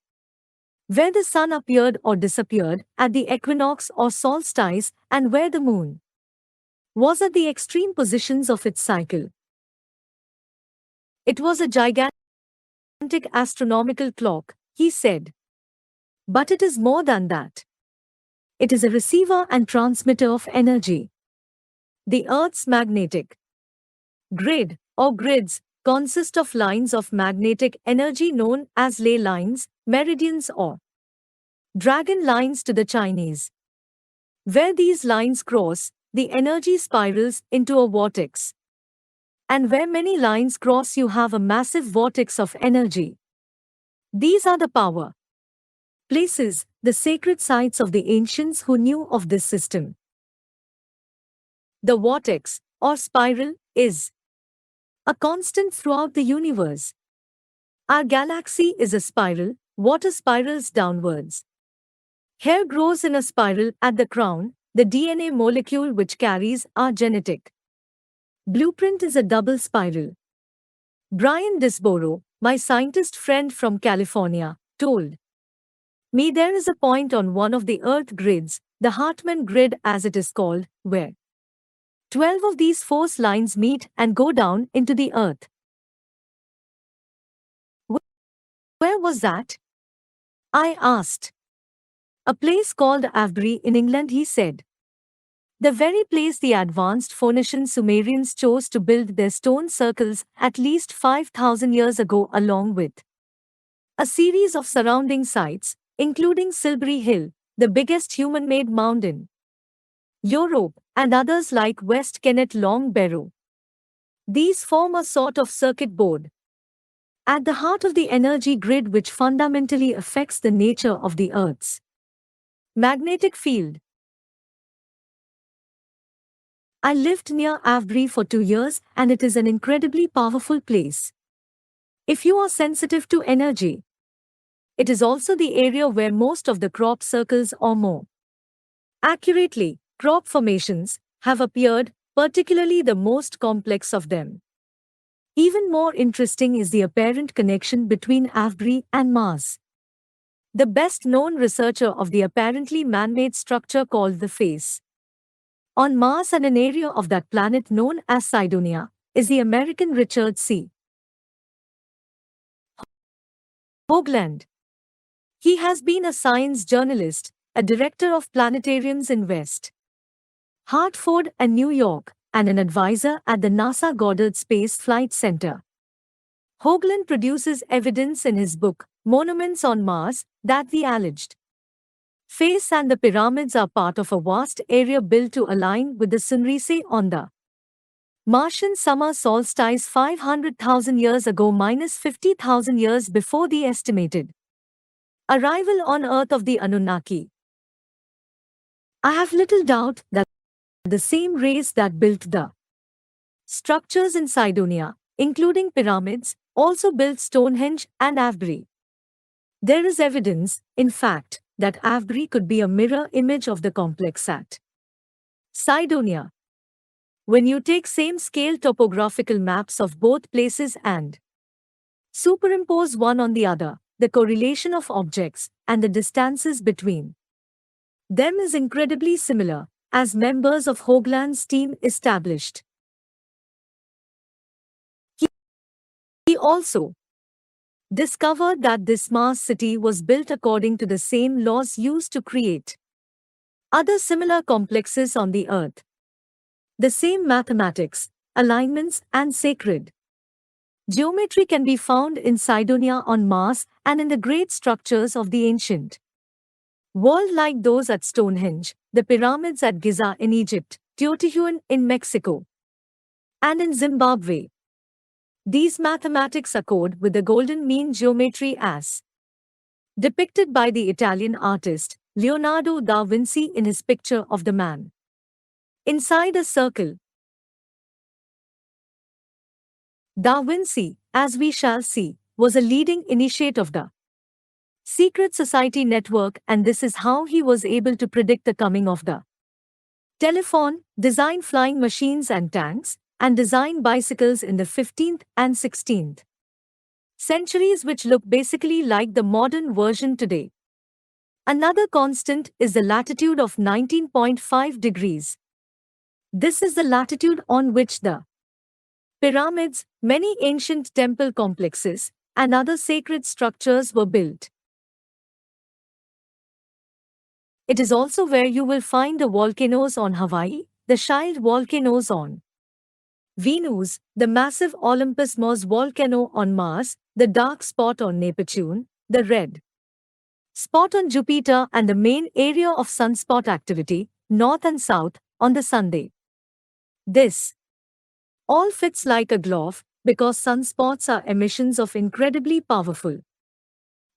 where the sun appeared or disappeared at the equinox or solstice, and where the moon was at the extreme positions of its cycle. It was a gigantic astronomical clock, he said. But it is more than that. It is a receiver and transmitter of energy. The Earth's magnetic grid, or grids, consist of lines of magnetic energy known as ley lines, meridians, or dragon lines to the Chinese. Where these lines cross, the energy spirals into a vortex. And where many lines cross, you have a massive vortex of energy. These are the power places, the sacred sites of the ancients who knew of this system. The vortex, or spiral, is a constant throughout the universe. Our galaxy is a spiral, water spirals downwards. Hair grows in a spiral at the crown, the DNA molecule which carries our genetic blueprint is a double spiral. Brian Disborough, my scientist friend from California, told me there is a point on one of the Earth grids, the Hartmann grid as it is called, where 12 of these force lines meet and go down into the Earth. Where was that? I asked. A place called Avebury in England, he said. The very place the advanced Phoenician Sumerians chose to build their stone circles at least 5,000 years ago, along with a series of surrounding sites, including Silbury Hill, the biggest human-made mound in Europe, and others like West Kennet Long Barrow. These form a sort of circuit board at the heart of the energy grid which fundamentally affects the nature of the Earth's magnetic field. I lived near Avebury for 2 years, and it is an incredibly powerful place. If you are sensitive to energy, it is also the area where most of the crop circles, or more accurately, crop formations, have appeared, particularly the most complex of them. Even more interesting is the apparent connection between Avebury and Mars. The best-known researcher of the apparently man-made structure called the face on Mars and an area of that planet known as Cydonia is the American Richard C. Hoagland. He has been a science journalist, a director of planetariums in West Hartford and New York, and an advisor at the NASA Goddard Space Flight Center. Hoagland produces evidence in his book, Monuments on Mars, that the alleged face and the pyramids are part of a vast area built to align with the sunrise on the Martian summer solstice 500,000 years ago minus 50,000 years before the estimated arrival on Earth of the Anunnaki. I have little doubt that the same race that built the structures in Cydonia, including pyramids, also built Stonehenge and Avebury. There is evidence, in fact, that Avebury could be a mirror image of the complex at Cydonia. When you take same-scale topographical maps of both places and superimpose one on the other, the correlation of objects and the distances between them is incredibly similar, as members of Hoagland's team established. He also discovered that this Mars city was built according to the same laws used to create other similar complexes on the Earth. The same mathematics, alignments, and sacred geometry can be found in Cydonia on Mars and in the great structures of the ancient world like those at Stonehenge, the pyramids at Giza in Egypt, Teotihuacan in Mexico, and in Zimbabwe. These mathematics accord with the golden mean geometry as depicted by the Italian artist Leonardo da Vinci in his picture of the man inside a circle. Da Vinci, as we shall see, was a leading initiate of the secret society network, and this is how he was able to predict the coming of the telephone, design flying machines and tanks, and design bicycles in the 15th and 16th centuries, which look basically like the modern version today. Another constant is the latitude of 19.5 degrees. This is the latitude on which the pyramids, many ancient temple complexes, and other sacred structures were built. It is also where you will find the volcanoes on Hawaii, the shield volcanoes on Venus, the massive Olympus Mons volcano on Mars, the dark spot on Neptune, the red spot on Jupiter, and the main area of sunspot activity, north and south, on the Sunday. This all fits like a glove because sunspots are emissions of incredibly powerful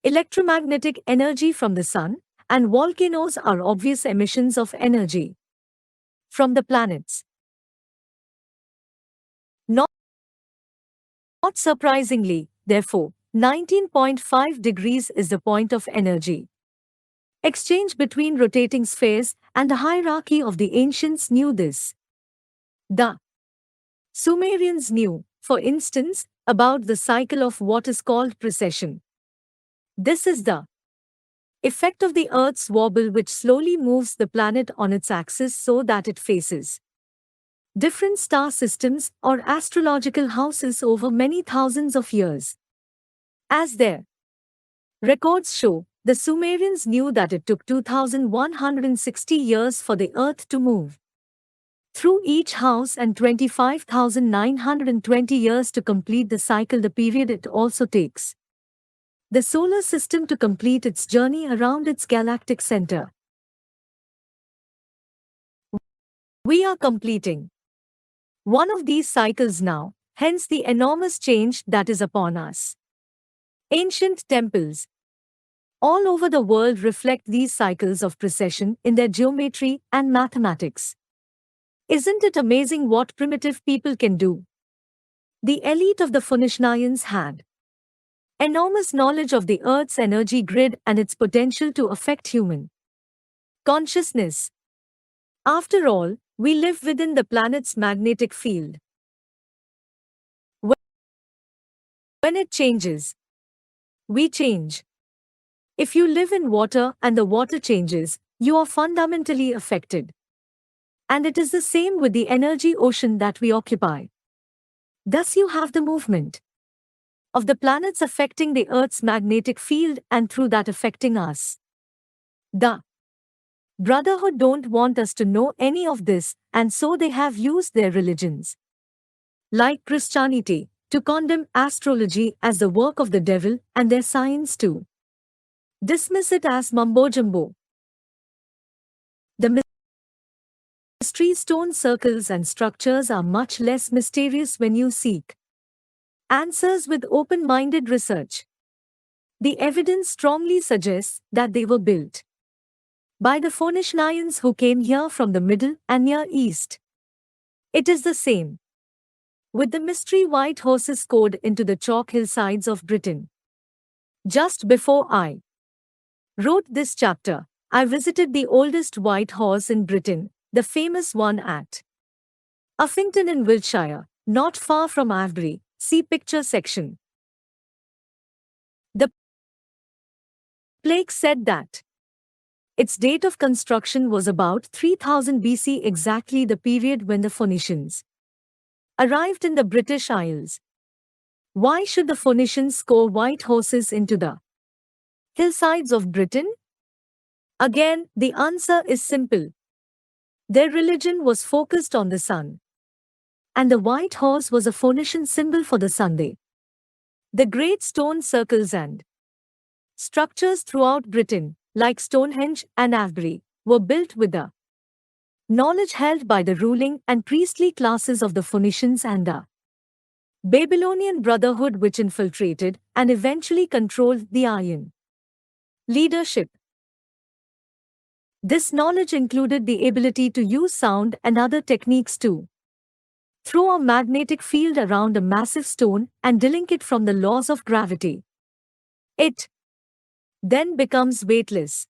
electromagnetic energy from the sun, and volcanoes are obvious emissions of energy from the planets. Not surprisingly, therefore, 19.5 degrees is the point of energy exchange between rotating spheres, and the hierarchy of the ancients knew this. The Sumerians knew, for instance, about the cycle of what is called precession. This is the effect of the Earth's wobble, which slowly moves the planet on its axis so that it faces different star systems or astrological houses over many thousands of years. As their records show, the Sumerians knew that it took 2,160 years for the Earth to move through each house and 25,920 years to complete the cycle, the period it also takes the solar system to complete its journey around its galactic center. We are completing one of these cycles now, hence the enormous change that is upon us. Ancient temples all over the world reflect these cycles of precession in their geometry and mathematics. Isn't it amazing what primitive people can do? The elite of the Phoenicians had enormous knowledge of the Earth's energy grid and its potential to affect human consciousness. After all, we live within the planet's magnetic field. When it changes, we change. If you live in water and the water changes, you are fundamentally affected. And it is the same with the energy ocean that we occupy. Thus you have the movement of the planets affecting the Earth's magnetic field and through that affecting us. The Brotherhood don't want us to know any of this, and so they have used their religions, like Christianity, to condemn astrology as the work of the devil and their science to dismiss it as mumbo-jumbo. The mystery stone circles and structures are much less mysterious when you seek answers with open-minded research. The evidence strongly suggests that they were built by the Phoenicians who came here from the Middle and Near East. It is the same with the mystery white horses scored into the chalk hillsides of Britain. Just before I wrote this chapter, I visited the oldest white horse in Britain, the famous one at Uffington in Wiltshire, not far from Avebury. See picture section. The plaque said that its date of construction was about 3000 BC, exactly the period when the Phoenicians arrived in the British Isles. Why should the Phoenicians score white horses into the hillsides of Britain? Again, the answer is simple. Their religion was focused on the sun, and the white horse was a Phoenician symbol for the Sunday. The great stone circles and structures throughout Britain, like Stonehenge and Avebury, were built with the knowledge held by the ruling and priestly classes of the Phoenicians and the Babylonian Brotherhood, which infiltrated and eventually controlled the Iron leadership. This knowledge included the ability to use sound and other techniques too. throw a magnetic field around a massive stone and delink it from the laws of gravity. It then becomes weightless.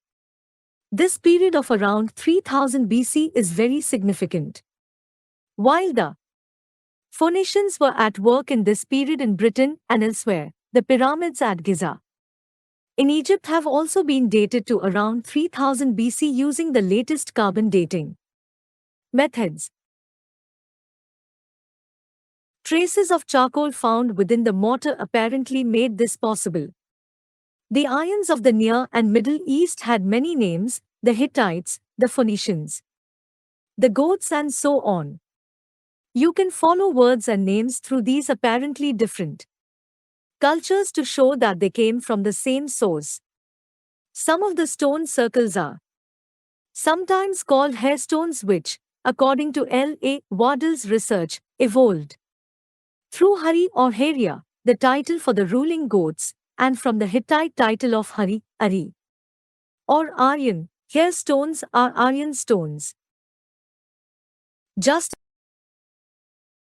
This period of around 3000 BC is very significant. While the Phoenicians were at work in this period in Britain and elsewhere, the pyramids at Giza in Egypt have also been dated to around 3000 BC using the latest carbon dating methods. Traces of charcoal found within the mortar apparently made this possible. The Aryans of the Near and Middle East had many names: the Hittites, the Phoenicians, the Goths, and so on. You can follow words and names through these apparently different cultures to show that they came from the same source. Some of the stone circles are sometimes called hairstones, which, according to L.A. Waddell's research, evolved through Hari or Haria, the title for the ruling Goths, and from the Hittite title of Hari, Ari, or Aryan. Hairstones are Aryan stones. Just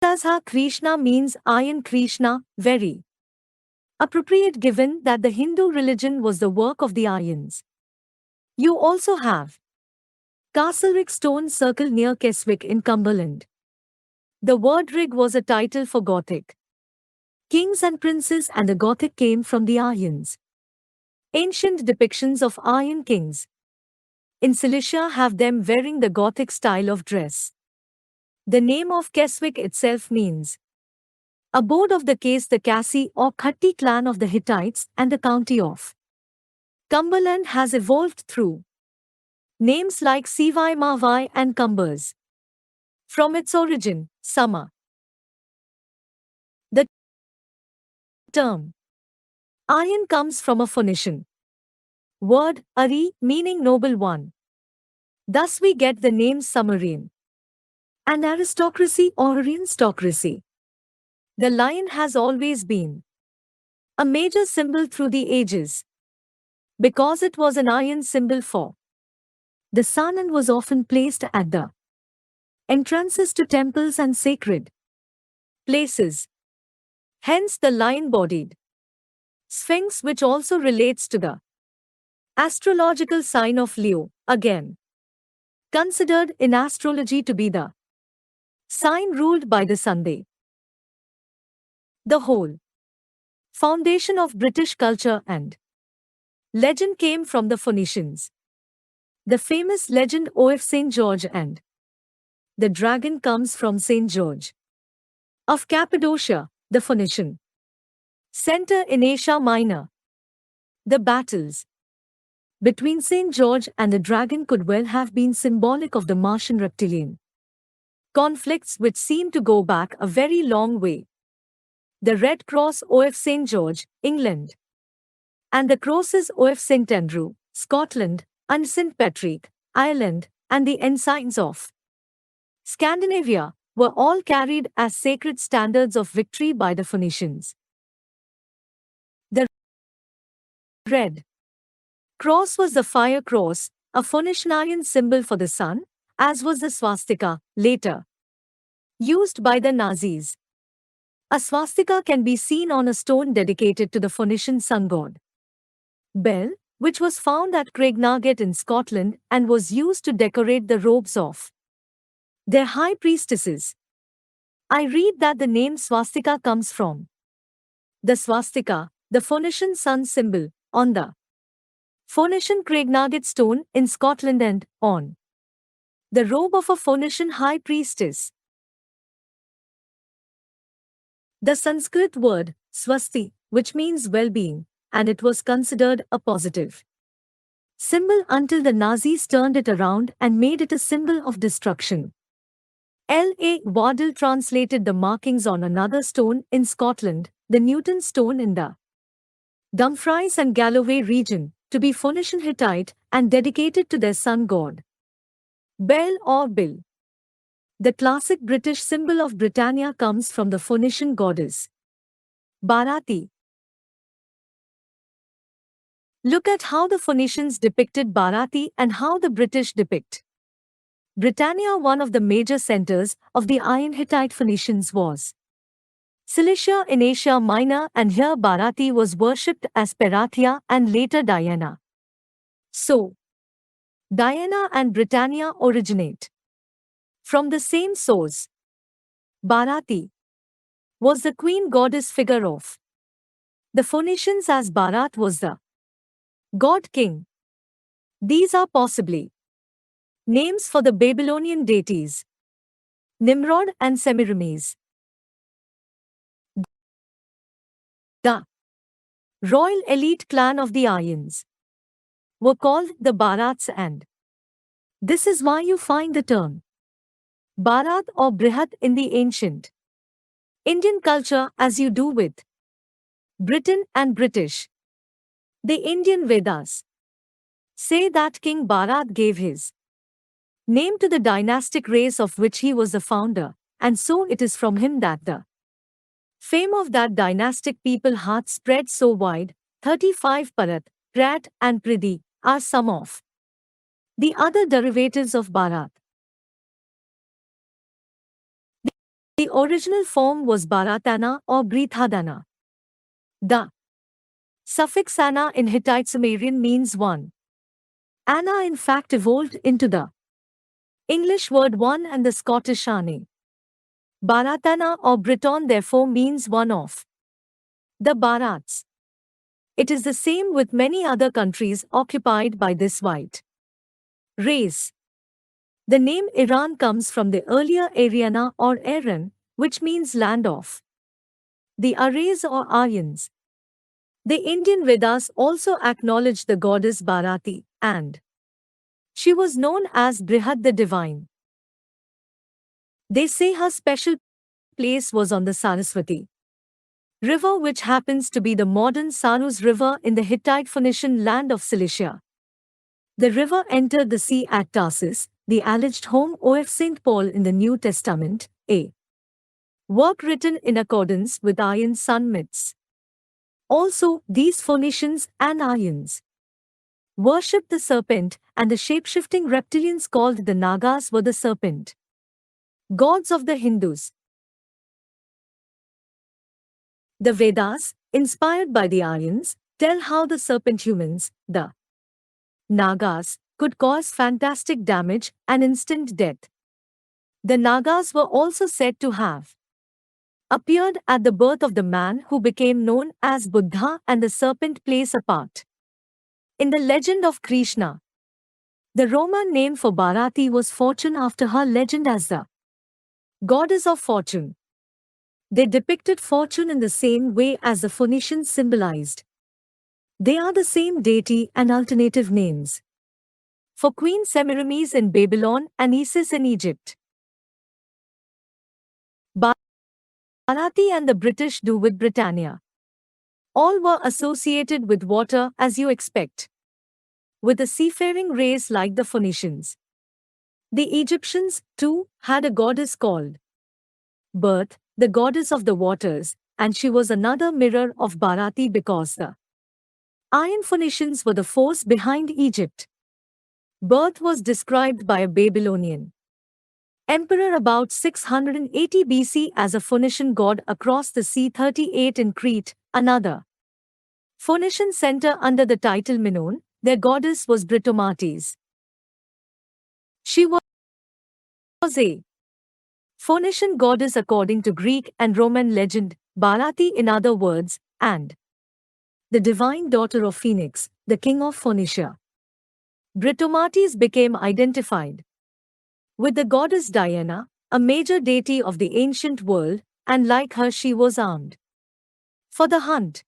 as Ha Krishna means Aryan Krishna, very appropriate given that the Hindu religion was the work of the Aryans. You also have Castlereagh stone circle near Keswick in Cumberland. The word Rig was a title for Gothic kings and princes, and the Gothic came from the Aryans. Ancient depictions of Aryan kings in Cilicia have them wearing the Gothic style of dress. The name of Keswick itself means abode of the Case, the Cassi or Khatti clan of the Hittites, and the county of Cumberland has evolved through names like Sivai Mavai and Cumbers. From its origin, Summer. The term Aryan comes from a Phoenician word, Ari, meaning noble one. Thus we get the name Sumerian. An aristocracy or aristocracy. The lion has always been a major symbol through the ages, because it was an Aryan symbol for the sun and was often placed at the entrances to temples and sacred places. Hence the lion-bodied sphinx, which also relates to the astrological sign of Leo, again considered in astrology to be the sign ruled by the Sunday. The whole foundation of British culture and legend came from the Phoenicians. The famous legend of St. George and the dragon comes from St. George of Cappadocia, the Phoenician center in Asia Minor. The battles between St. George and the dragon could well have been symbolic of the Martian reptilian conflicts, which seem to go back a very long way. The Red Cross of St. George, England, and the crosses of St. Andrew, Scotland, and St. Patrick, Ireland, and the ensigns of Scandinavia were all carried as sacred standards of victory by the Phoenicians. The Red Cross was the fire cross, a Phoenician symbol for the sun, as was the swastika, later used by the Nazis. A swastika can be seen on a stone dedicated to the Phoenician sun god Bel, which was found at KriDack in Scotland and was used to decorate the robes of their high priestesses. I read that the name swastika comes from the swastika, the Phoenician sun symbol, on the Phoenician KriDack stone in Scotland and on the robe of a Phoenician high priestess. The Sanskrit word swasti, which means well-being, and it was considered a positive symbol until the Nazis turned it around and made it a symbol of destruction. L.A. Waddell translated the markings on another stone in Scotland, the Newton stone in the Dumfries and Galloway region, to be Phoenician Hittite and dedicated to their sun god Bel or Bil. The classic British symbol of Britannia comes from the Phoenician goddess Bharati. Look at how the Phoenicians depicted Bharati and how the British depict Britannia, one of the major centers of the Iron Hittite Phoenicians, was Cilicia in Asia Minor, and here Bharati was worshipped as Parathia and later Diana. So, Diana and Britannia originate from the same source. Bharati was the queen goddess figure of the Phoenicians, as Bharat was the god king. These are possibly names for the Babylonian deities Nimrod and Semiramis. The royal elite clan of the Aryans were called the Bharats, and this is why you find the term Bharat or Brihat in the ancient Indian culture, as you do with Britain and British. The Indian Vedas say that King Bharat gave his name to the dynastic race of which he was the founder, and so it is from him that the fame of that dynastic people hath spread so wide. 35 Parat, Prat and Pridi are some of the other derivatives of Bharat. The original form was Bharatana or Brithadana. The suffix ana in Hittite Sumerian means one. Ana in fact evolved into the English word one and the Scottish ane. Bharatana or Briton therefore means one of the Bharats. It is the same with many other countries occupied by this white race. The name Iran comes from the earlier Ariana or Aran, which means land of the Aryas or Aryans. The Indian Vedas also acknowledge the goddess Bharati, and she was known as Brihad the divine. They say her special place was on the Saraswati river, which happens to be the modern Sarus River in the Hittite Phoenician land of Cilicia. The river entered the sea at Tarsus, the alleged home of St. Paul in the New Testament, a work written in accordance with Aryan sun myths. Also, these Phoenicians and Aryans worshipped the serpent, and the shape-shifting reptilians called the Nagas were the serpent gods of the Hindus. The Vedas, inspired by the Aryans, tell how the serpent humans, the Nagas, could cause fantastic damage and instant death. The Nagas were also said to have appeared at the birth of the man who became known as Buddha, and the serpent plays a part in the legend of Krishna. The Roman name for Bharati was Fortune, after her legend as the goddess of fortune. They depicted fortune in the same way as the Phoenicians symbolized. They are the same deity and alternative names for Queen Semiramis in Babylon and Isis in Egypt. Bharati and the British do with Britannia. All were associated with water, as you expect, with a seafaring race like the Phoenicians. The Egyptians, too, had a goddess called Birth, the goddess of the waters, and she was another mirror of Bharati because the Iron Phoenicians were the force behind Egypt. Birth was described by a Babylonian emperor about 680 BC as a Phoenician god across the sea. 38 in Crete, another Phoenician center under the title Minon. Their goddess was Britomatis. She was a Phoenician goddess according to Greek and Roman legend, Bharati in other words, and the divine daughter of Phoenix, the king of Phoenicia. Britomatis became identified with the goddess Diana, a major deity of the ancient world, and like her she was armed for the hunt.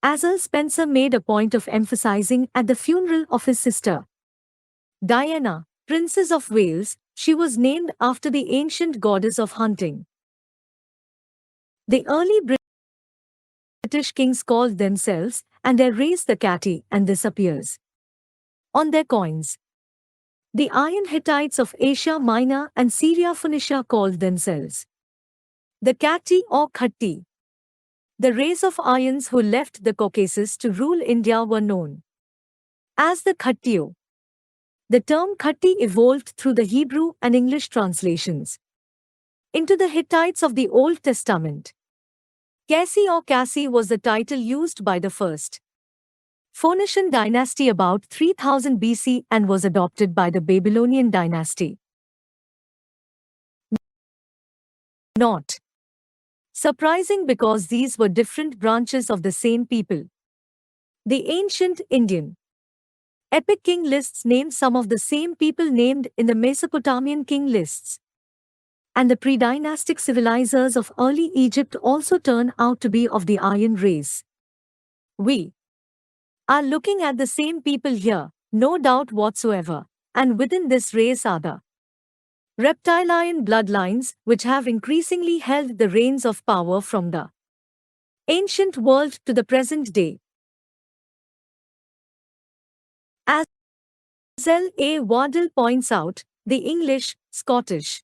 As Earl Spencer made a point of emphasizing at the funeral of his sister Diana, Princess of Wales, she was named after the ancient goddess of hunting. The early British kings called themselves and their race the Catti, and this appears on their coins. The Iron Hittites of Asia Minor and Syria Phoenicia called themselves the Catti or Khatti. The race of Aryans who left the Caucasus to rule India were known as the Khattio. The term khatti evolved through the Hebrew and English translations into the Hittites of the Old Testament. Kasi or Cassi was the title used by the first Phoenician dynasty about 3000 BC and was adopted by the Babylonian dynasty. Not surprising because these were different branches of the same people. The ancient Indian epic king lists name some of the same people named in the Mesopotamian king lists. And the pre-dynastic civilizers of early Egypt also turn out to be of the Aryan race. We are looking at the same people here, no doubt whatsoever, and within this race are the reptilian bloodlines which have increasingly held the reins of power from the ancient world to the present day. As L. A. Waddell points out, the English, Scottish,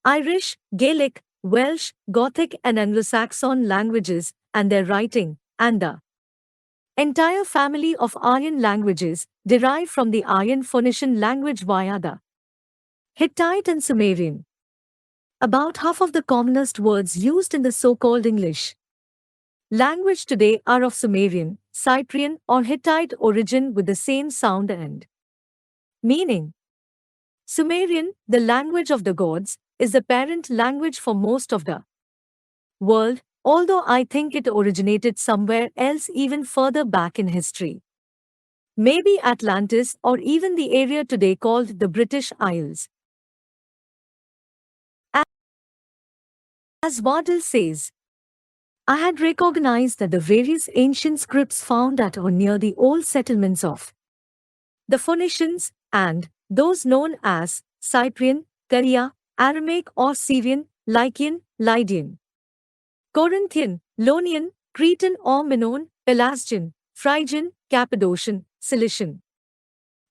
Irish, Gaelic, Welsh, Gothic and Anglo-Saxon languages, and their writing, and the entire family of Aryan languages, derive from the Aryan Phoenician language via the Hittite and Sumerian. About half of the commonest words used in the so-called English language today are of Sumerian, Cyprian or Hittite origin with the same sound and meaning. Sumerian, the language of the gods, is the parent language for most of the world, although I think it originated somewhere else even further back in history. Maybe Atlantis or even the area today called the British Isles. As Waddell says, I had recognized that the various ancient scripts found at or near the old settlements of the Phoenicians, and those known as Cyprian, Caria, Aramaic or Syrian, Lycian, Lydian, Corinthian, Ionian, Cretan or Minoan, Pelasgian, Phrygian, Cappadocian, Cilician,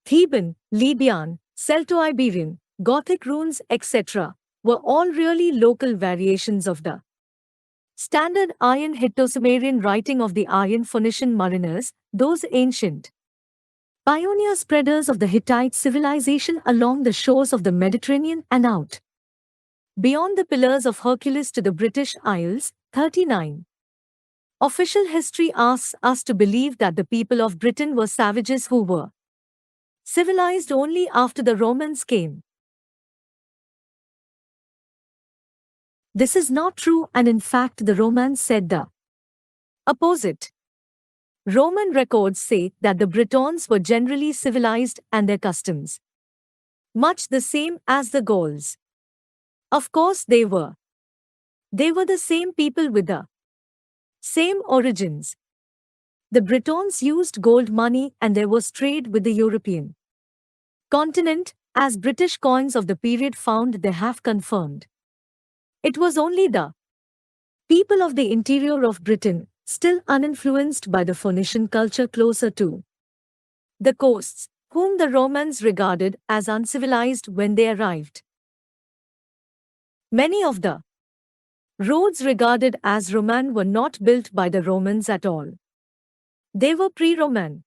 Theban, Libyan, Celto-Iberian, Gothic runes, etc., were all really local variations of the standard Aryan Hitto-Sumerian writing of the Aryan Phoenician mariners, those ancient pioneer spreaders of the Hittite civilization along the shores of the Mediterranean and out beyond the Pillars of Hercules to the British Isles. 39. Official history asks us to believe that the people of Britain were savages who were civilized only after the Romans came. This is not true, and in fact the Romans said the opposite. Roman records say that the Britons were generally civilized and their customs much the same as the Gauls. Of course they were. They were the same people with the same origins. The Britons used gold money and there was trade with the European continent, as British coins of the period found they have confirmed. It was only the people of the interior of Britain, still uninfluenced by the Phoenician culture closer to the coasts, whom the Romans regarded as uncivilized when they arrived. Many of the roads regarded as Roman were not built by the Romans at all. They were pre-Roman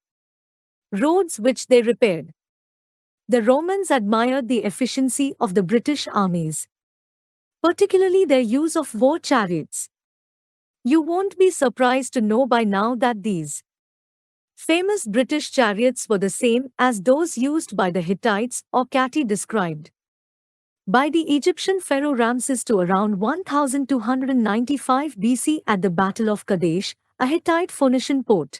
roads which they repaired. The Romans admired the efficiency of the British armies, particularly their use of war chariots. You won't be surprised to know by now that these famous British chariots were the same as those used by the Hittites or Kati described by the Egyptian pharaoh Ramses to around 1295 BC at the Battle of Kadesh, a Hittite Phoenician port.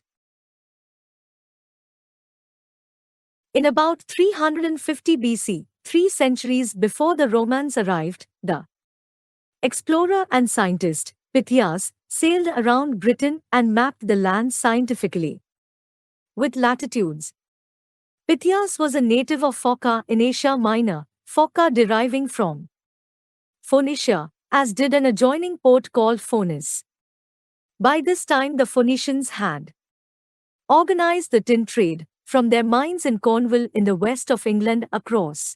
In about 350 BC, 3 centuries before the Romans arrived, the explorer and scientist, Pythias, sailed around Britain and mapped the land scientifically with latitudes. Pythias was a native of Phoca in Asia Minor, Phoca deriving from Phoenicia, as did an adjoining port called Phonis. By this time the Phoenicians had organized the tin trade from their mines in Cornwall in the west of England across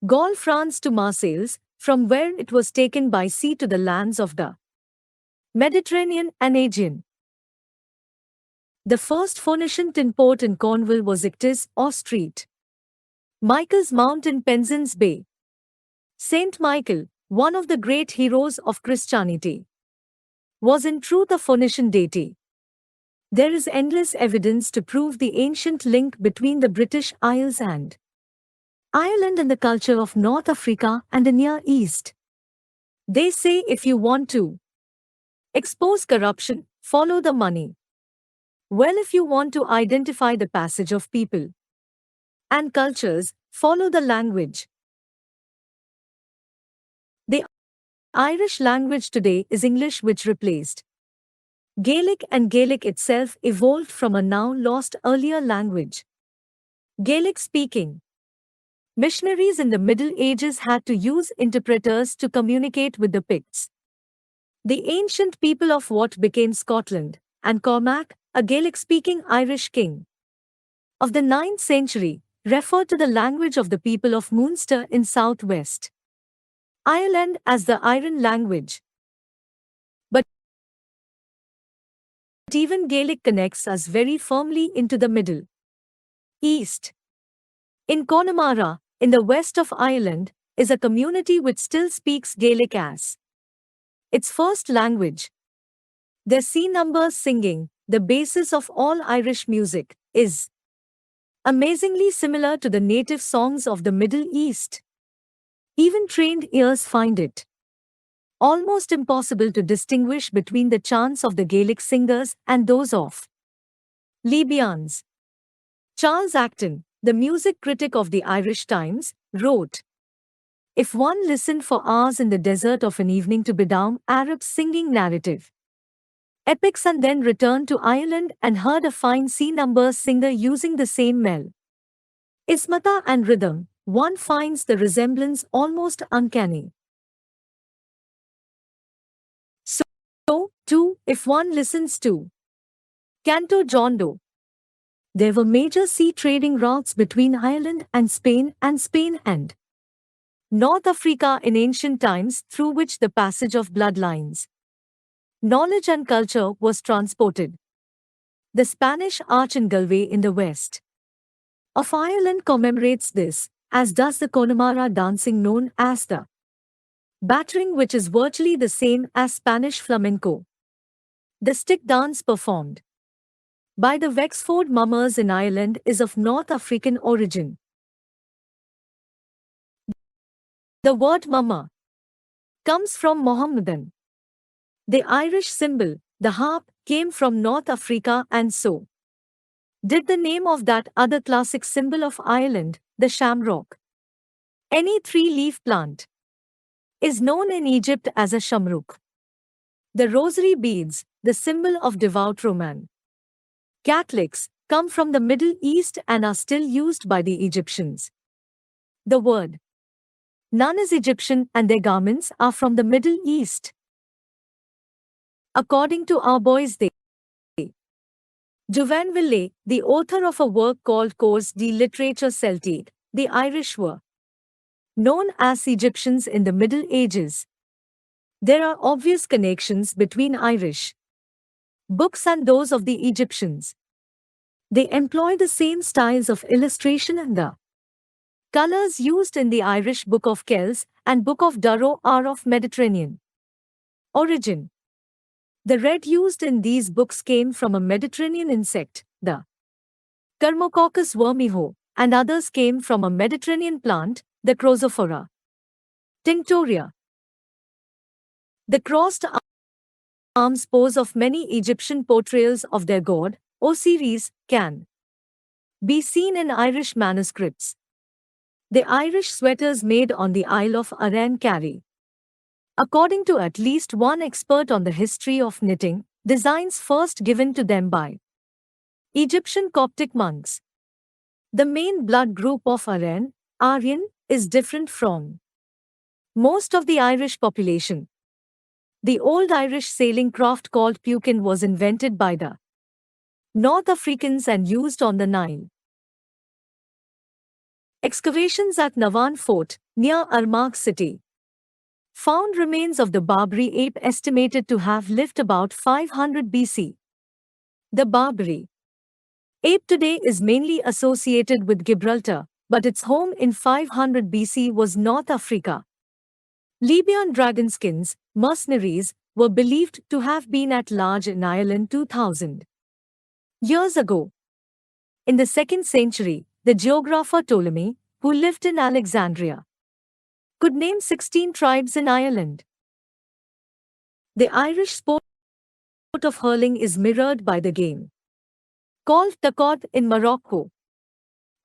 Gaul, France to Marseilles, from where it was taken by sea to the lands of the Mediterranean and Aegean. The first Phoenician tin port in Cornwall was Ictus or Street. Michael's Mount in Penzance Bay. Saint Michael, one of the great heroes of Christianity, was in truth a Phoenician deity. There is endless evidence to prove the ancient link between the British Isles and Ireland and the culture of North Africa and the Near East. They say if you want to expose corruption, follow the money. Well, if you want to identify the passage of people and cultures, follow the language. The Irish language today is English, which replaced Gaelic, and Gaelic itself evolved from a now lost earlier language. Gaelic speaking missionaries in the Middle Ages had to use interpreters to communicate with the Picts, the ancient people of what became Scotland, and Cormac, a Gaelic-speaking Irish king of the 9th century, referred to the language of the people of Munster in southwest Ireland as the Iron language. But even Gaelic connects us very firmly into the Middle East. In Connemara, in the west of Ireland, is a community which still speaks Gaelic as its first language. Their C-numbers singing, the basis of all Irish music, is amazingly similar to the native songs of the Middle East. Even trained ears find it almost impossible to distinguish between the chants of the Gaelic singers and those of Libyans. Charles Acton, the music critic of the Irish Times, wrote, "If one listened for hours in the desert of an evening to Bedouin Arabs singing narrative epics and then returned to Ireland and heard a fine C-numbers singer using the same ismata and rhythm, one finds the resemblance almost uncanny. So, too, if one listens to Canto Jondo, there were major sea trading routes between Ireland and Spain and North Africa in ancient times through which the passage of bloodlines, knowledge and culture was transported. The Spanish Arch in Galway in the west of Ireland commemorates this, as does the Connemara dancing known as the battering, which is virtually the same as Spanish flamenco. The stick dance performed by the Wexford mummers in Ireland is of North African origin. The word mummer comes from Mohammedan. The Irish symbol, the harp, came from North Africa, and so did the name of that other classic symbol of Ireland, the shamrock. Any three-leaf plant is known in Egypt as a shamrock. The rosary beads, the symbol of devout Roman Catholics, come from the Middle East and are still used by the Egyptians. The word nun is Egyptian and their garments are from the Middle East. According to our boys, Juvenville, the author of a work called Cours de littérature celtique, the Irish were known as Egyptians in the Middle Ages. There are obvious connections between Irish books and those of the Egyptians. They employ the same styles of illustration, and the colors used in the Irish Book of Kells and Book of Durrow are of Mediterranean origin. The red used in these books came from a Mediterranean insect, the Kermococcus vermiho, and others came from a Mediterranean plant, the Chrysophora tinctoria. The crossed arms pose of many Egyptian portrayals of their god, Osiris, can be seen in Irish manuscripts. The Irish sweaters made on the Isle of Arran carry, according to at least one expert on the history of knitting, designs first given to them by Egyptian Coptic monks. The main blood group of Aryan is different from most of the Irish population. The old Irish sailing craft called pukin was invented by the North Africans and used on the Nile. Excavations at Navan Fort, near Armagh city, found remains of the Barbary ape estimated to have lived about 500 BC. The Barbary ape today is mainly associated with Gibraltar, but its home in 500 BC was North Africa. Libyan dragonskins, mercenaries, were believed to have been at large in Ireland 2000 years ago. In the 2nd century, the geographer Ptolemy, who lived in Alexandria, could name 16 tribes in Ireland. The Irish sport of hurling is mirrored by the game called takot in Morocco.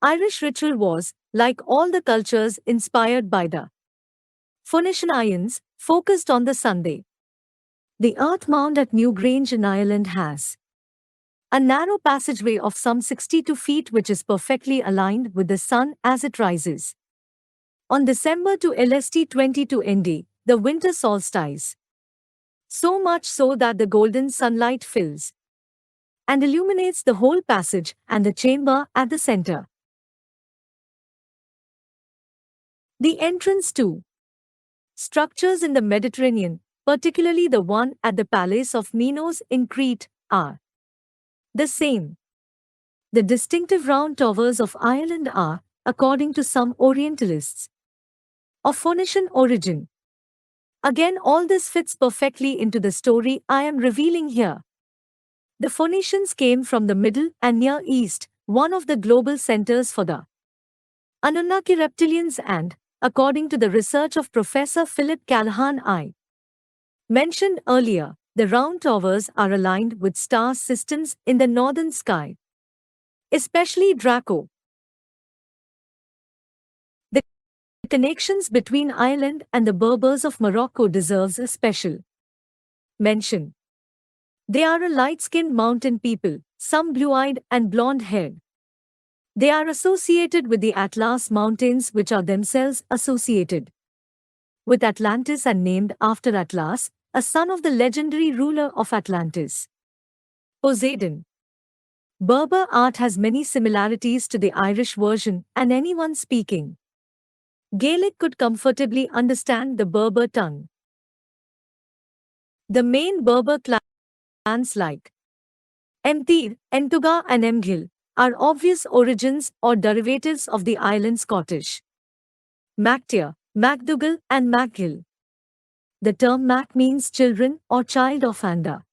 Irish ritual was, like all the cultures inspired by the Phoenician Ions, focused on the Sunday. The earth mound at Newgrange in Ireland has a narrow passageway of some 62 feet which is perfectly aligned with the sun as it rises. On December to LST 22 ND, the winter solstice. So much so that the golden sunlight fills and illuminates the whole passage and the chamber at the center. The entrance to structures in the Mediterranean, particularly the one at the Palace of Minos in Crete, are the same. The distinctive round towers of Ireland are, according to some Orientalists, of Phoenician origin. Again, all this fits perfectly into the story I am revealing here. The Phoenicians came from the Middle and Near East, one of the global centers for the Anunnaki reptilians, and, according to the research of Professor Philip Callahan I mentioned earlier, the round towers are aligned with star systems in the northern sky, especially Draco. The connections between Ireland and the Berbers of Morocco deserves a special mention. They are a light-skinned mountain people, some blue-eyed and blonde-haired. They are associated with the Atlas Mountains, which are themselves associated with Atlantis and named after Atlas, a son of the legendary ruler of Atlantis, Poseidon. Berber art has many similarities to the Irish version, and anyone speaking Gaelic could comfortably understand the Berber tongue. The main Berber clans like Emtir, Entuga and Emgil are obvious origins or derivatives of the island Scottish Mactir, MacDougall and MacGill. The term Mac means children or child of Anda.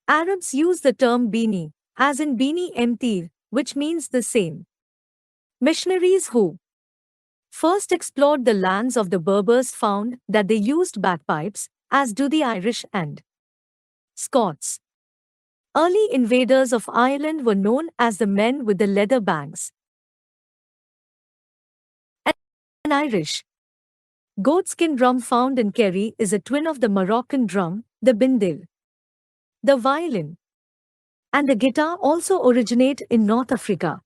Arabs use the term Bini, as in Bini Emtir, which means the same. Missionaries who first explored the lands of the Berbers found that they used bagpipes, as do the Irish and Scots. Early invaders of Ireland were known as the men with the leather bags. An Irish goatskin drum found in Kerry is a twin of the Moroccan drum, the bindil. The violin and the guitar also originate in North Africa.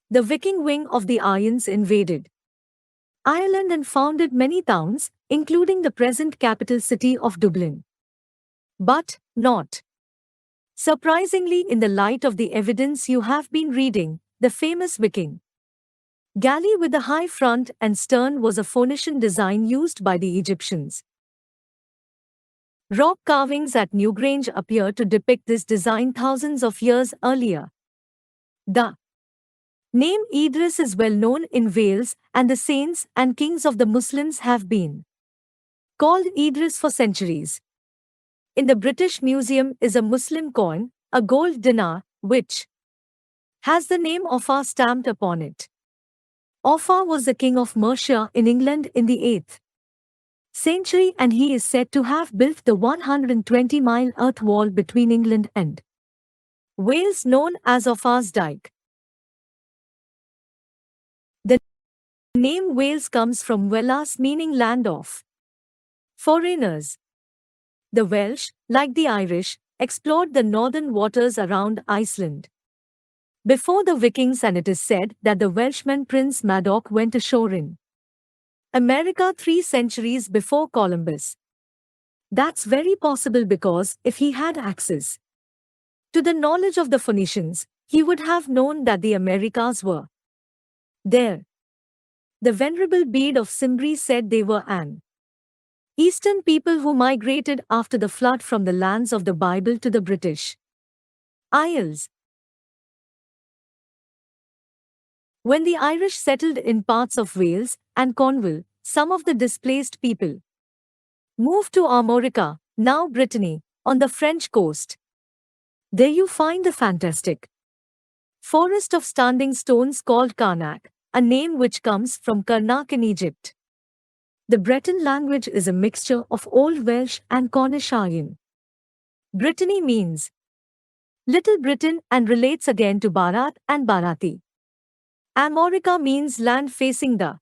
The Viking wing of the Ions invaded Ireland and founded many towns, including the present capital city of Dublin. But, not surprisingly, in the light of the evidence you have been reading, the famous Viking galley with the high front and stern was a Phoenician design used by the Egyptians. Rock carvings at Newgrange appear to depict this design thousands of years earlier. The name Idris is well known in Wales, and the saints and kings of the Muslims have been called Idris for centuries. In the British Museum is a Muslim coin, a gold dinar, which has the name Offa stamped upon it. Offa was the king of Mercia in England in the 8th century, and he is said to have built the 120-mile earth wall between England and Wales known as Offa's Dyke. The name Wales comes from Welas, meaning land of foreigners. The Welsh, like the Irish, explored the northern waters around Iceland before the Vikings, and it is said that the Welshman Prince Madoc went ashore in America 3 centuries before Columbus. That's very possible because if he had access to the knowledge of the Phoenicians, he would have known that the Americas were there. The Venerable Bede of Cimbri said they were an Eastern people who migrated after the flood from the lands of the Bible to the British Isles. When the Irish settled in parts of Wales and Cornwall, some of the displaced people moved to Armorica, now Brittany, on the French coast. There you find the fantastic forest of standing stones called Karnak, a name which comes from Karnak in Egypt. The Breton language is a mixture of Old Welsh and Cornish Aryan. Brittany means Little Britain and relates again to Bharat and Bharati. Armorica means land facing the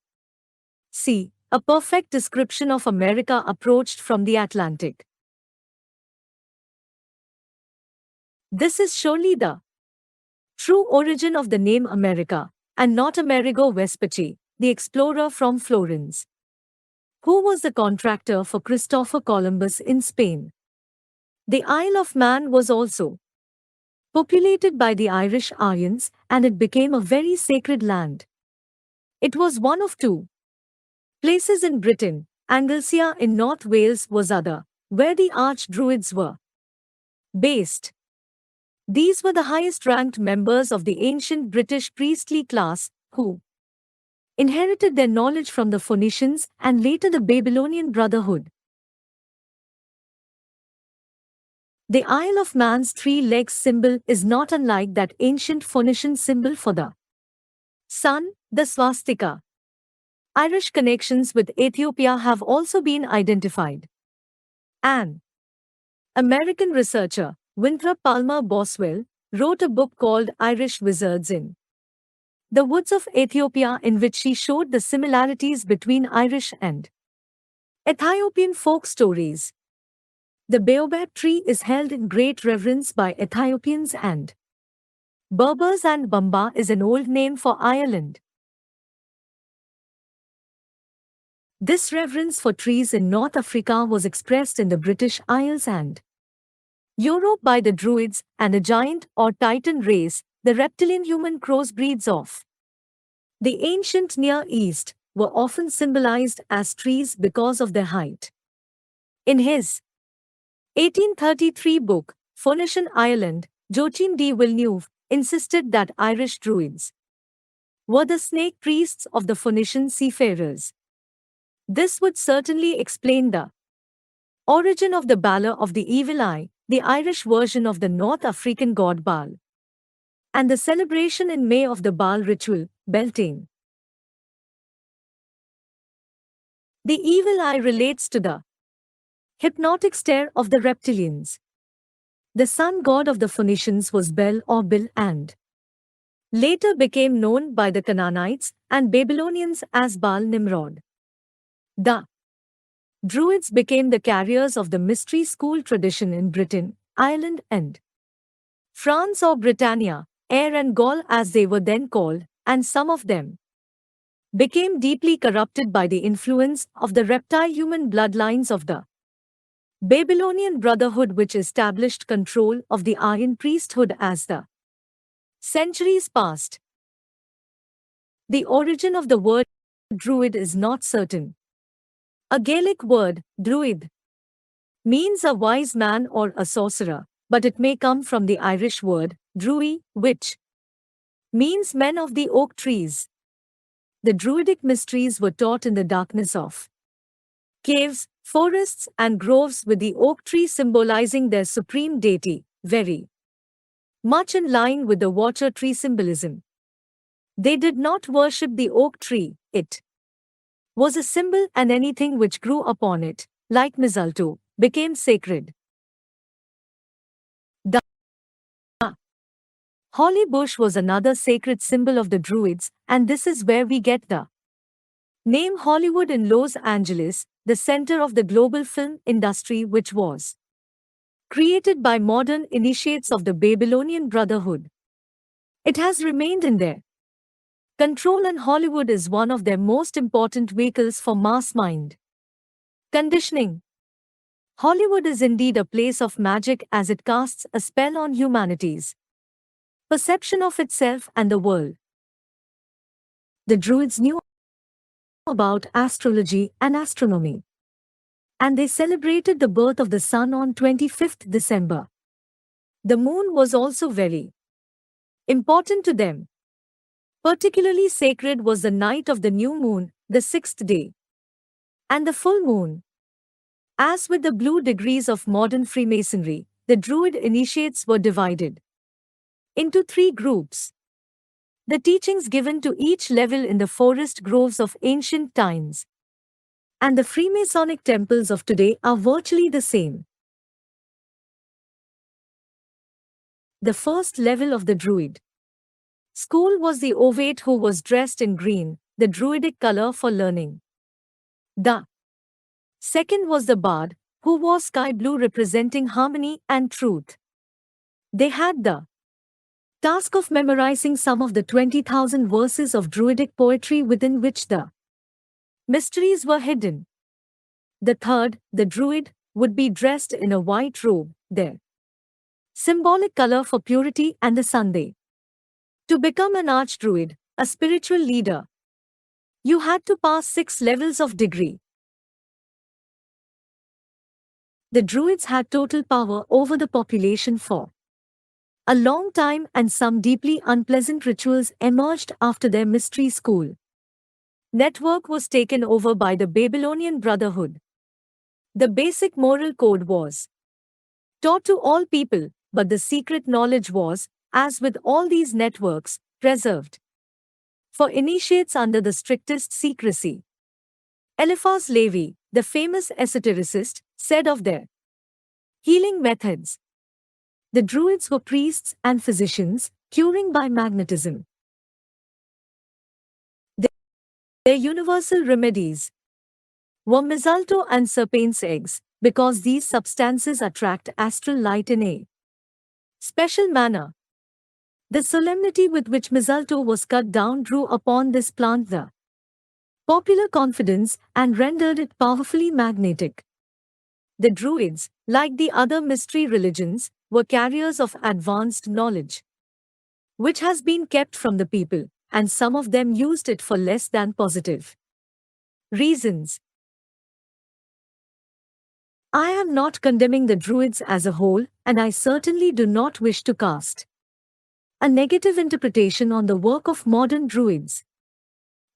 sea, a perfect description of America approached from the Atlantic. This is surely the true origin of the name America, and not Amerigo Vespucci, the explorer from Florence, who was the contractor for Christopher Columbus in Spain. The Isle of Man was also populated by the Irish Aryans, and it became a very sacred land. It was one of two places in Britain. Anglesea in North Wales was other, where the arch-druids were based. These were the highest-ranked members of the ancient British priestly class, who inherited their knowledge from the Phoenicians and later the Babylonian Brotherhood. The Isle of Man's three-legged symbol is not unlike that ancient Phoenician symbol for the sun, the swastika. Irish connections with Ethiopia have also been identified. An American researcher, Winthrop Palmer Boswell, wrote a book called Irish Wizards in the Woods of Ethiopia, in which she showed the similarities between Irish and Ethiopian folk stories. The baobab tree is held in great reverence by Ethiopians and Berbers, and Bamba is an old name for Ireland. This reverence for trees in North Africa was expressed in the British Isles and Europe by the Druids and a giant or Titan race, the reptilian human crossbreeds of the ancient Near East, were often symbolized as trees because of their height. In his 1833 book, Phoenician Ireland, Joachim de Villeneuve insisted that Irish Druids were the snake priests of the Phoenician seafarers. This would certainly explain the origin of the Balor of the Evil Eye, the Irish version of the North African god Baal, and the celebration in May of the Baal ritual, Beltane. The evil eye relates to the hypnotic stare of the reptilians. The sun god of the Phoenicians was Bel or Bil, and later became known by the Canaanites and Babylonians as Baal Nimrod. The Druids became the carriers of the mystery school tradition in Britain, Ireland and France, or Britannia, Air and Gaul as they were then called, and some of them became deeply corrupted by the influence of the reptile-human bloodlines of the Babylonian Brotherhood, which established control of the Aryan priesthood as the centuries passed. The origin of the word Druid is not certain. A Gaelic word, druid, means a wise man or a sorcerer, but it may come from the Irish word, druí, which means men of the oak trees. The Druidic mysteries were taught in the darkness of caves, forests, and groves, with the oak tree symbolizing their supreme deity, very much in line with the water tree symbolism. They did not worship the oak tree, it was a symbol, and anything which grew upon it, like mistletoe, became sacred. The holly bush was another sacred symbol of the Druids, and this is where we get the name Hollywood in Los Angeles, the center of the global film industry, which was created by modern initiates of the Babylonian Brotherhood. It has remained in their control, and Hollywood is one of their most important vehicles for mass mind conditioning. Hollywood is indeed a place of magic, as it casts a spell on humanity's perception of itself and the world. The Druids knew about astrology and astronomy, and they celebrated the birth of the sun on 25th December. The moon was also very important to them. Particularly sacred was the night of the new moon, the sixth day, and the full moon. As with the blue degrees of modern Freemasonry, the Druid initiates were divided into three groups. The teachings given to each level in the forest groves of ancient times and the Freemasonic temples of today are virtually the same. The first level of the Druid school was the ovate who was dressed in green, the Druidic color for learning. The second was the Bard, who wore sky blue representing harmony and truth. They had the task of memorizing some of the 20,000 verses of Druidic poetry within which the mysteries were hidden. The third, the Druid, would be dressed in a white robe, their symbolic color for purity and the Sunday. To become an archdruid, a spiritual leader, you had to pass 6 levels of degree. The Druids had total power over the population for a long time, and some deeply unpleasant rituals emerged after their mystery school network was taken over by the Babylonian Brotherhood. The basic moral code was taught to all people, but the secret knowledge was, as with all these networks, preserved for initiates under the strictest secrecy. Eliphas Levi, the famous esotericist, said of their healing methods, the Druids were priests and physicians, curing by magnetism. Their universal remedies were mistletoe and serpent's eggs, because these substances attract astral light in a special manner. The solemnity with which mistletoe was cut down drew upon this plant the popular confidence and rendered it powerfully magnetic. The Druids, like the other mystery religions, were carriers of advanced knowledge, which has been kept from the people, and some of them used it for less than positive reasons. I am not condemning the Druids as a whole, and I certainly do not wish to cast a negative interpretation on the work of modern Druids.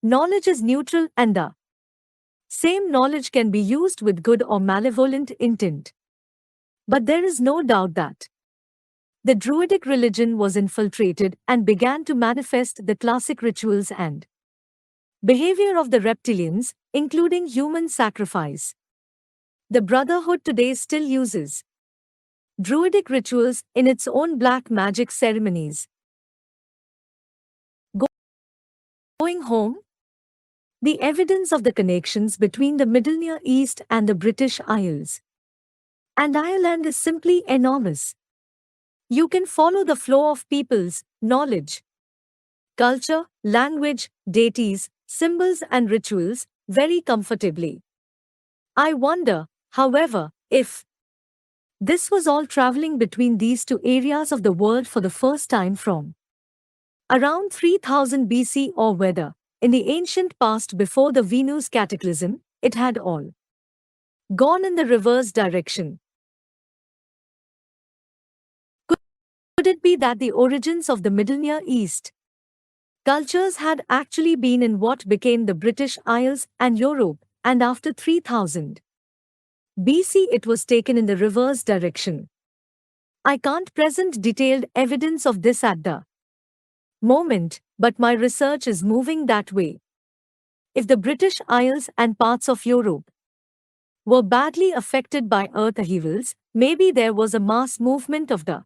Knowledge is neutral, and the same knowledge can be used with good or malevolent intent. But there is no doubt that the Druidic religion was infiltrated and began to manifest the classic rituals and behavior of the reptilians, including human sacrifice. The Brotherhood today still uses Druidic rituals in its own black magic ceremonies. Going home? The evidence of the connections between the Middle Near East and the British Isles and Ireland is simply enormous. You can follow the flow of people's knowledge, culture, language, deities, symbols and rituals very comfortably. I wonder, however, if this was all traveling between these two areas of the world for the first time from around 3000 BC, or whether, in the ancient past before the Venus cataclysm, it had all gone in the reverse direction. Could it be that the origins of the Middle Near East cultures had actually been in what became the British Isles and Europe, and after 3000 BC it was taken in the reverse direction? I can't present detailed evidence of this at the moment, but my research is moving that way. If the British Isles and parts of Europe were badly affected by earth upheavals, maybe there was a mass movement of the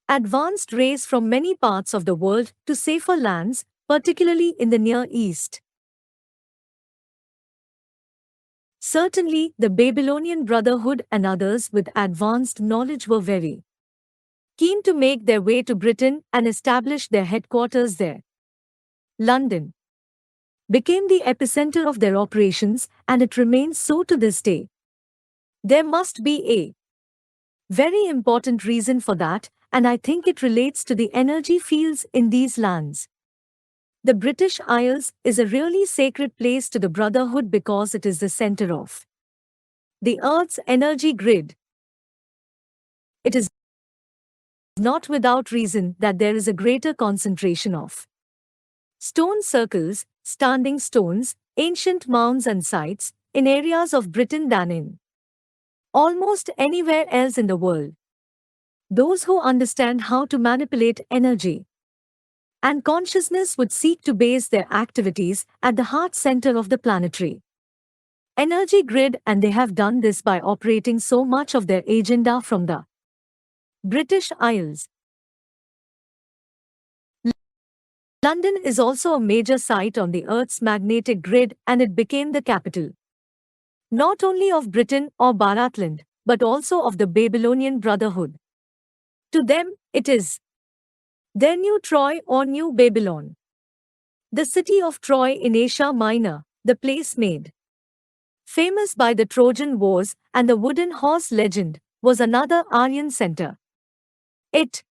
advanced race from many parts of the world to safer lands, particularly in the Near East. Certainly, the Babylonian Brotherhood and others with advanced knowledge were very keen to make their way to Britain and establish their headquarters there. London became the epicenter of their operations, and it remains so to this day. There must be a very important reason for that, and I think it relates to the energy fields in these lands. The British Isles is a really sacred place to the Brotherhood because it is the center of the Earth's energy grid. It is not without reason that there is a greater concentration of Stone circles, standing stones, ancient mounds and sites, in areas of Britain than in almost anywhere else in the world. Those who understand how to manipulate energy and consciousness would seek to base their activities at the heart center of the planetary energy grid, and they have done this by operating so much of their agenda from the British Isles. London is also a major site on the Earth's magnetic grid, and it became the capital not only of Britain or Bharatland, but also of the Babylonian Brotherhood. To them, it is their new Troy or New Babylon. The city of Troy in Asia Minor, the place made famous by the Trojan Wars and the wooden horse legend, was another Aryan center. It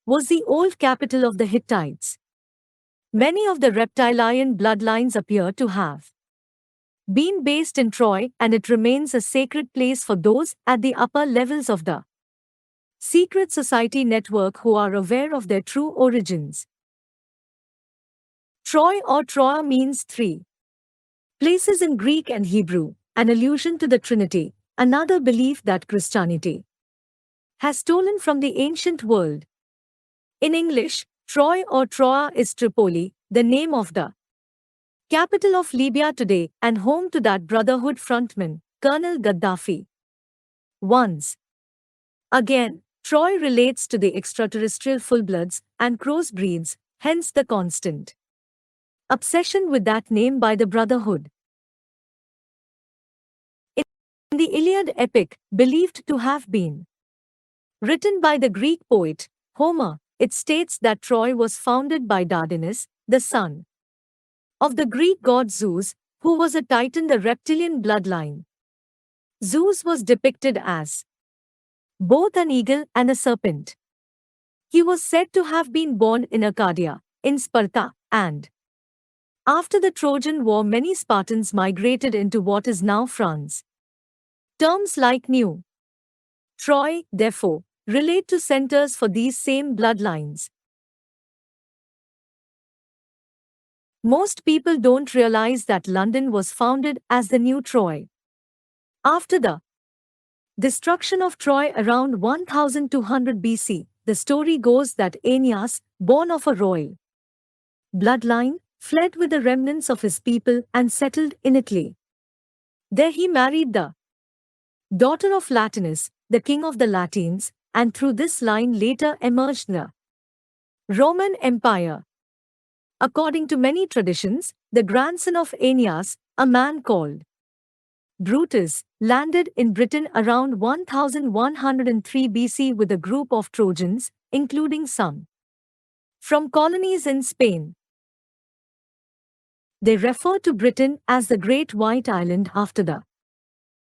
was the old capital of the Hittites. Many of the reptilian bloodlines appear to have been based in Troy, and it remains a sacred place for those at the upper levels of the secret society network who are aware of their true origins. Troy or Troia means three places in Greek and Hebrew, an allusion to the Trinity, another belief that Christianity has stolen from the ancient world. In English, Troy or Troia is Tripoli, the name of the capital of Libya today and home to that Brotherhood frontman, Colonel Gaddafi. Once again, Troy relates to the extraterrestrial fullbloods and crossbreeds, hence the constant obsession with that name by the Brotherhood. In the Iliad epic, believed to have been written by the Greek poet Homer, it states that Troy was founded by Dardanus, the son of the Greek god Zeus, who was a titan, the reptilian bloodline. Zeus was depicted as both an eagle and a serpent. He was said to have been born in Arcadia, in Sparta, and after the Trojan War many Spartans migrated into what is now France. Terms like New Troy, therefore, relate to centers for these same bloodlines. Most people don't realize that London was founded as the New Troy. After the destruction of Troy around 1200 BC, the story goes that Aeneas, born of a royal bloodline, fled with the remnants of his people and settled in Italy. There he married the daughter of Latinus, the king of the Latines, and through this line later emerged the Roman Empire. According to many traditions, the grandson of Aeneas, a man called Brutus, landed in Britain around 1103 BC with a group of Trojans, including some from colonies in Spain. They refer to Britain as the Great White Island after the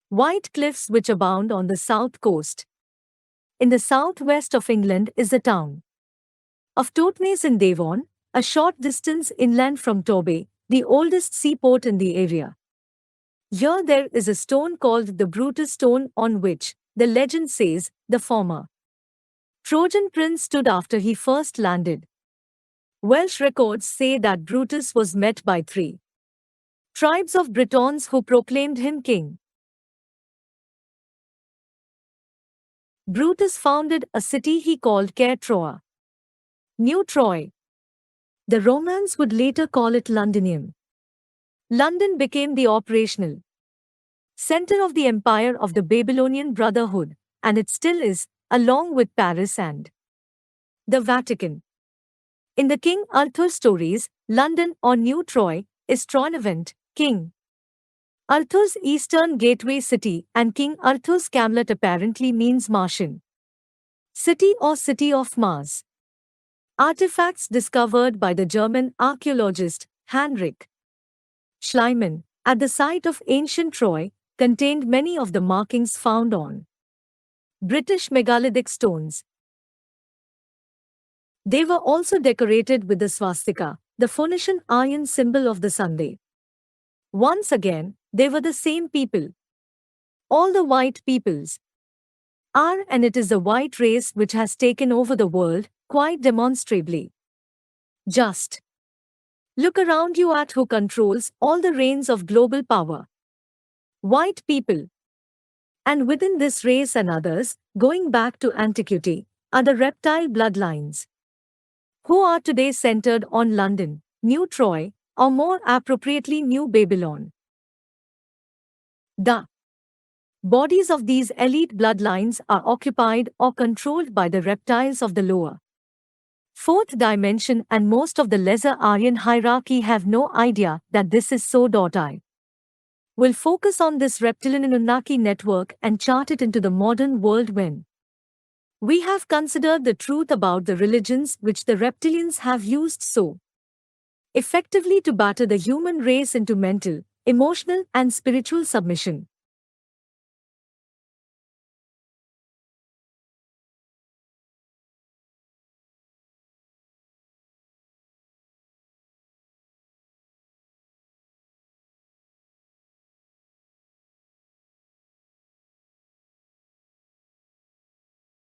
white cliffs which abound on the south coast. In the southwest of England is the town of Totnes in Devon, a short distance inland from Torbay, the oldest seaport in the area. Here there is a stone called the Brutus stone on which, the legend says, the former Trojan prince stood after he first landed. Welsh records say that Brutus was met by 3 tribes of Britons who proclaimed him king. Brutus founded a city he called Troa, New Troy. The Romans would later call it Londinium. London became the operational center of the empire of the Babylonian Brotherhood, and it still is, along with Paris and the Vatican. In the King Arthur stories, London or New Troy is Tronavent, King Arthur's eastern gateway city, and King Arthur's Camelot apparently means Martian city or city of Mars. Artifacts discovered by the German archaeologist Heinrich Schliemann at the site of ancient Troy contained many of the markings found on British megalithic stones. They were also decorated with the swastika, the Phoenician iron symbol of the Sunday. Once again, they were the same people. All the white peoples are, and it is the white race which has taken over the world, quite demonstrably. Just Look around you at who controls all the reins of global power. White people. And within this race and others, going back to antiquity, are the reptile bloodlines, who are today centered on London, New Troy, or more appropriately New Babylon. The bodies of these elite bloodlines are occupied or controlled by the reptiles of the lower fourth dimension, and most of the lesser Aryan hierarchy have no idea that this is so. I will focus on this reptilian Anunnaki network and chart it into the modern world when we have considered the truth about the religions which the reptilians have used so effectively to batter the human race into mental, emotional, and spiritual submission.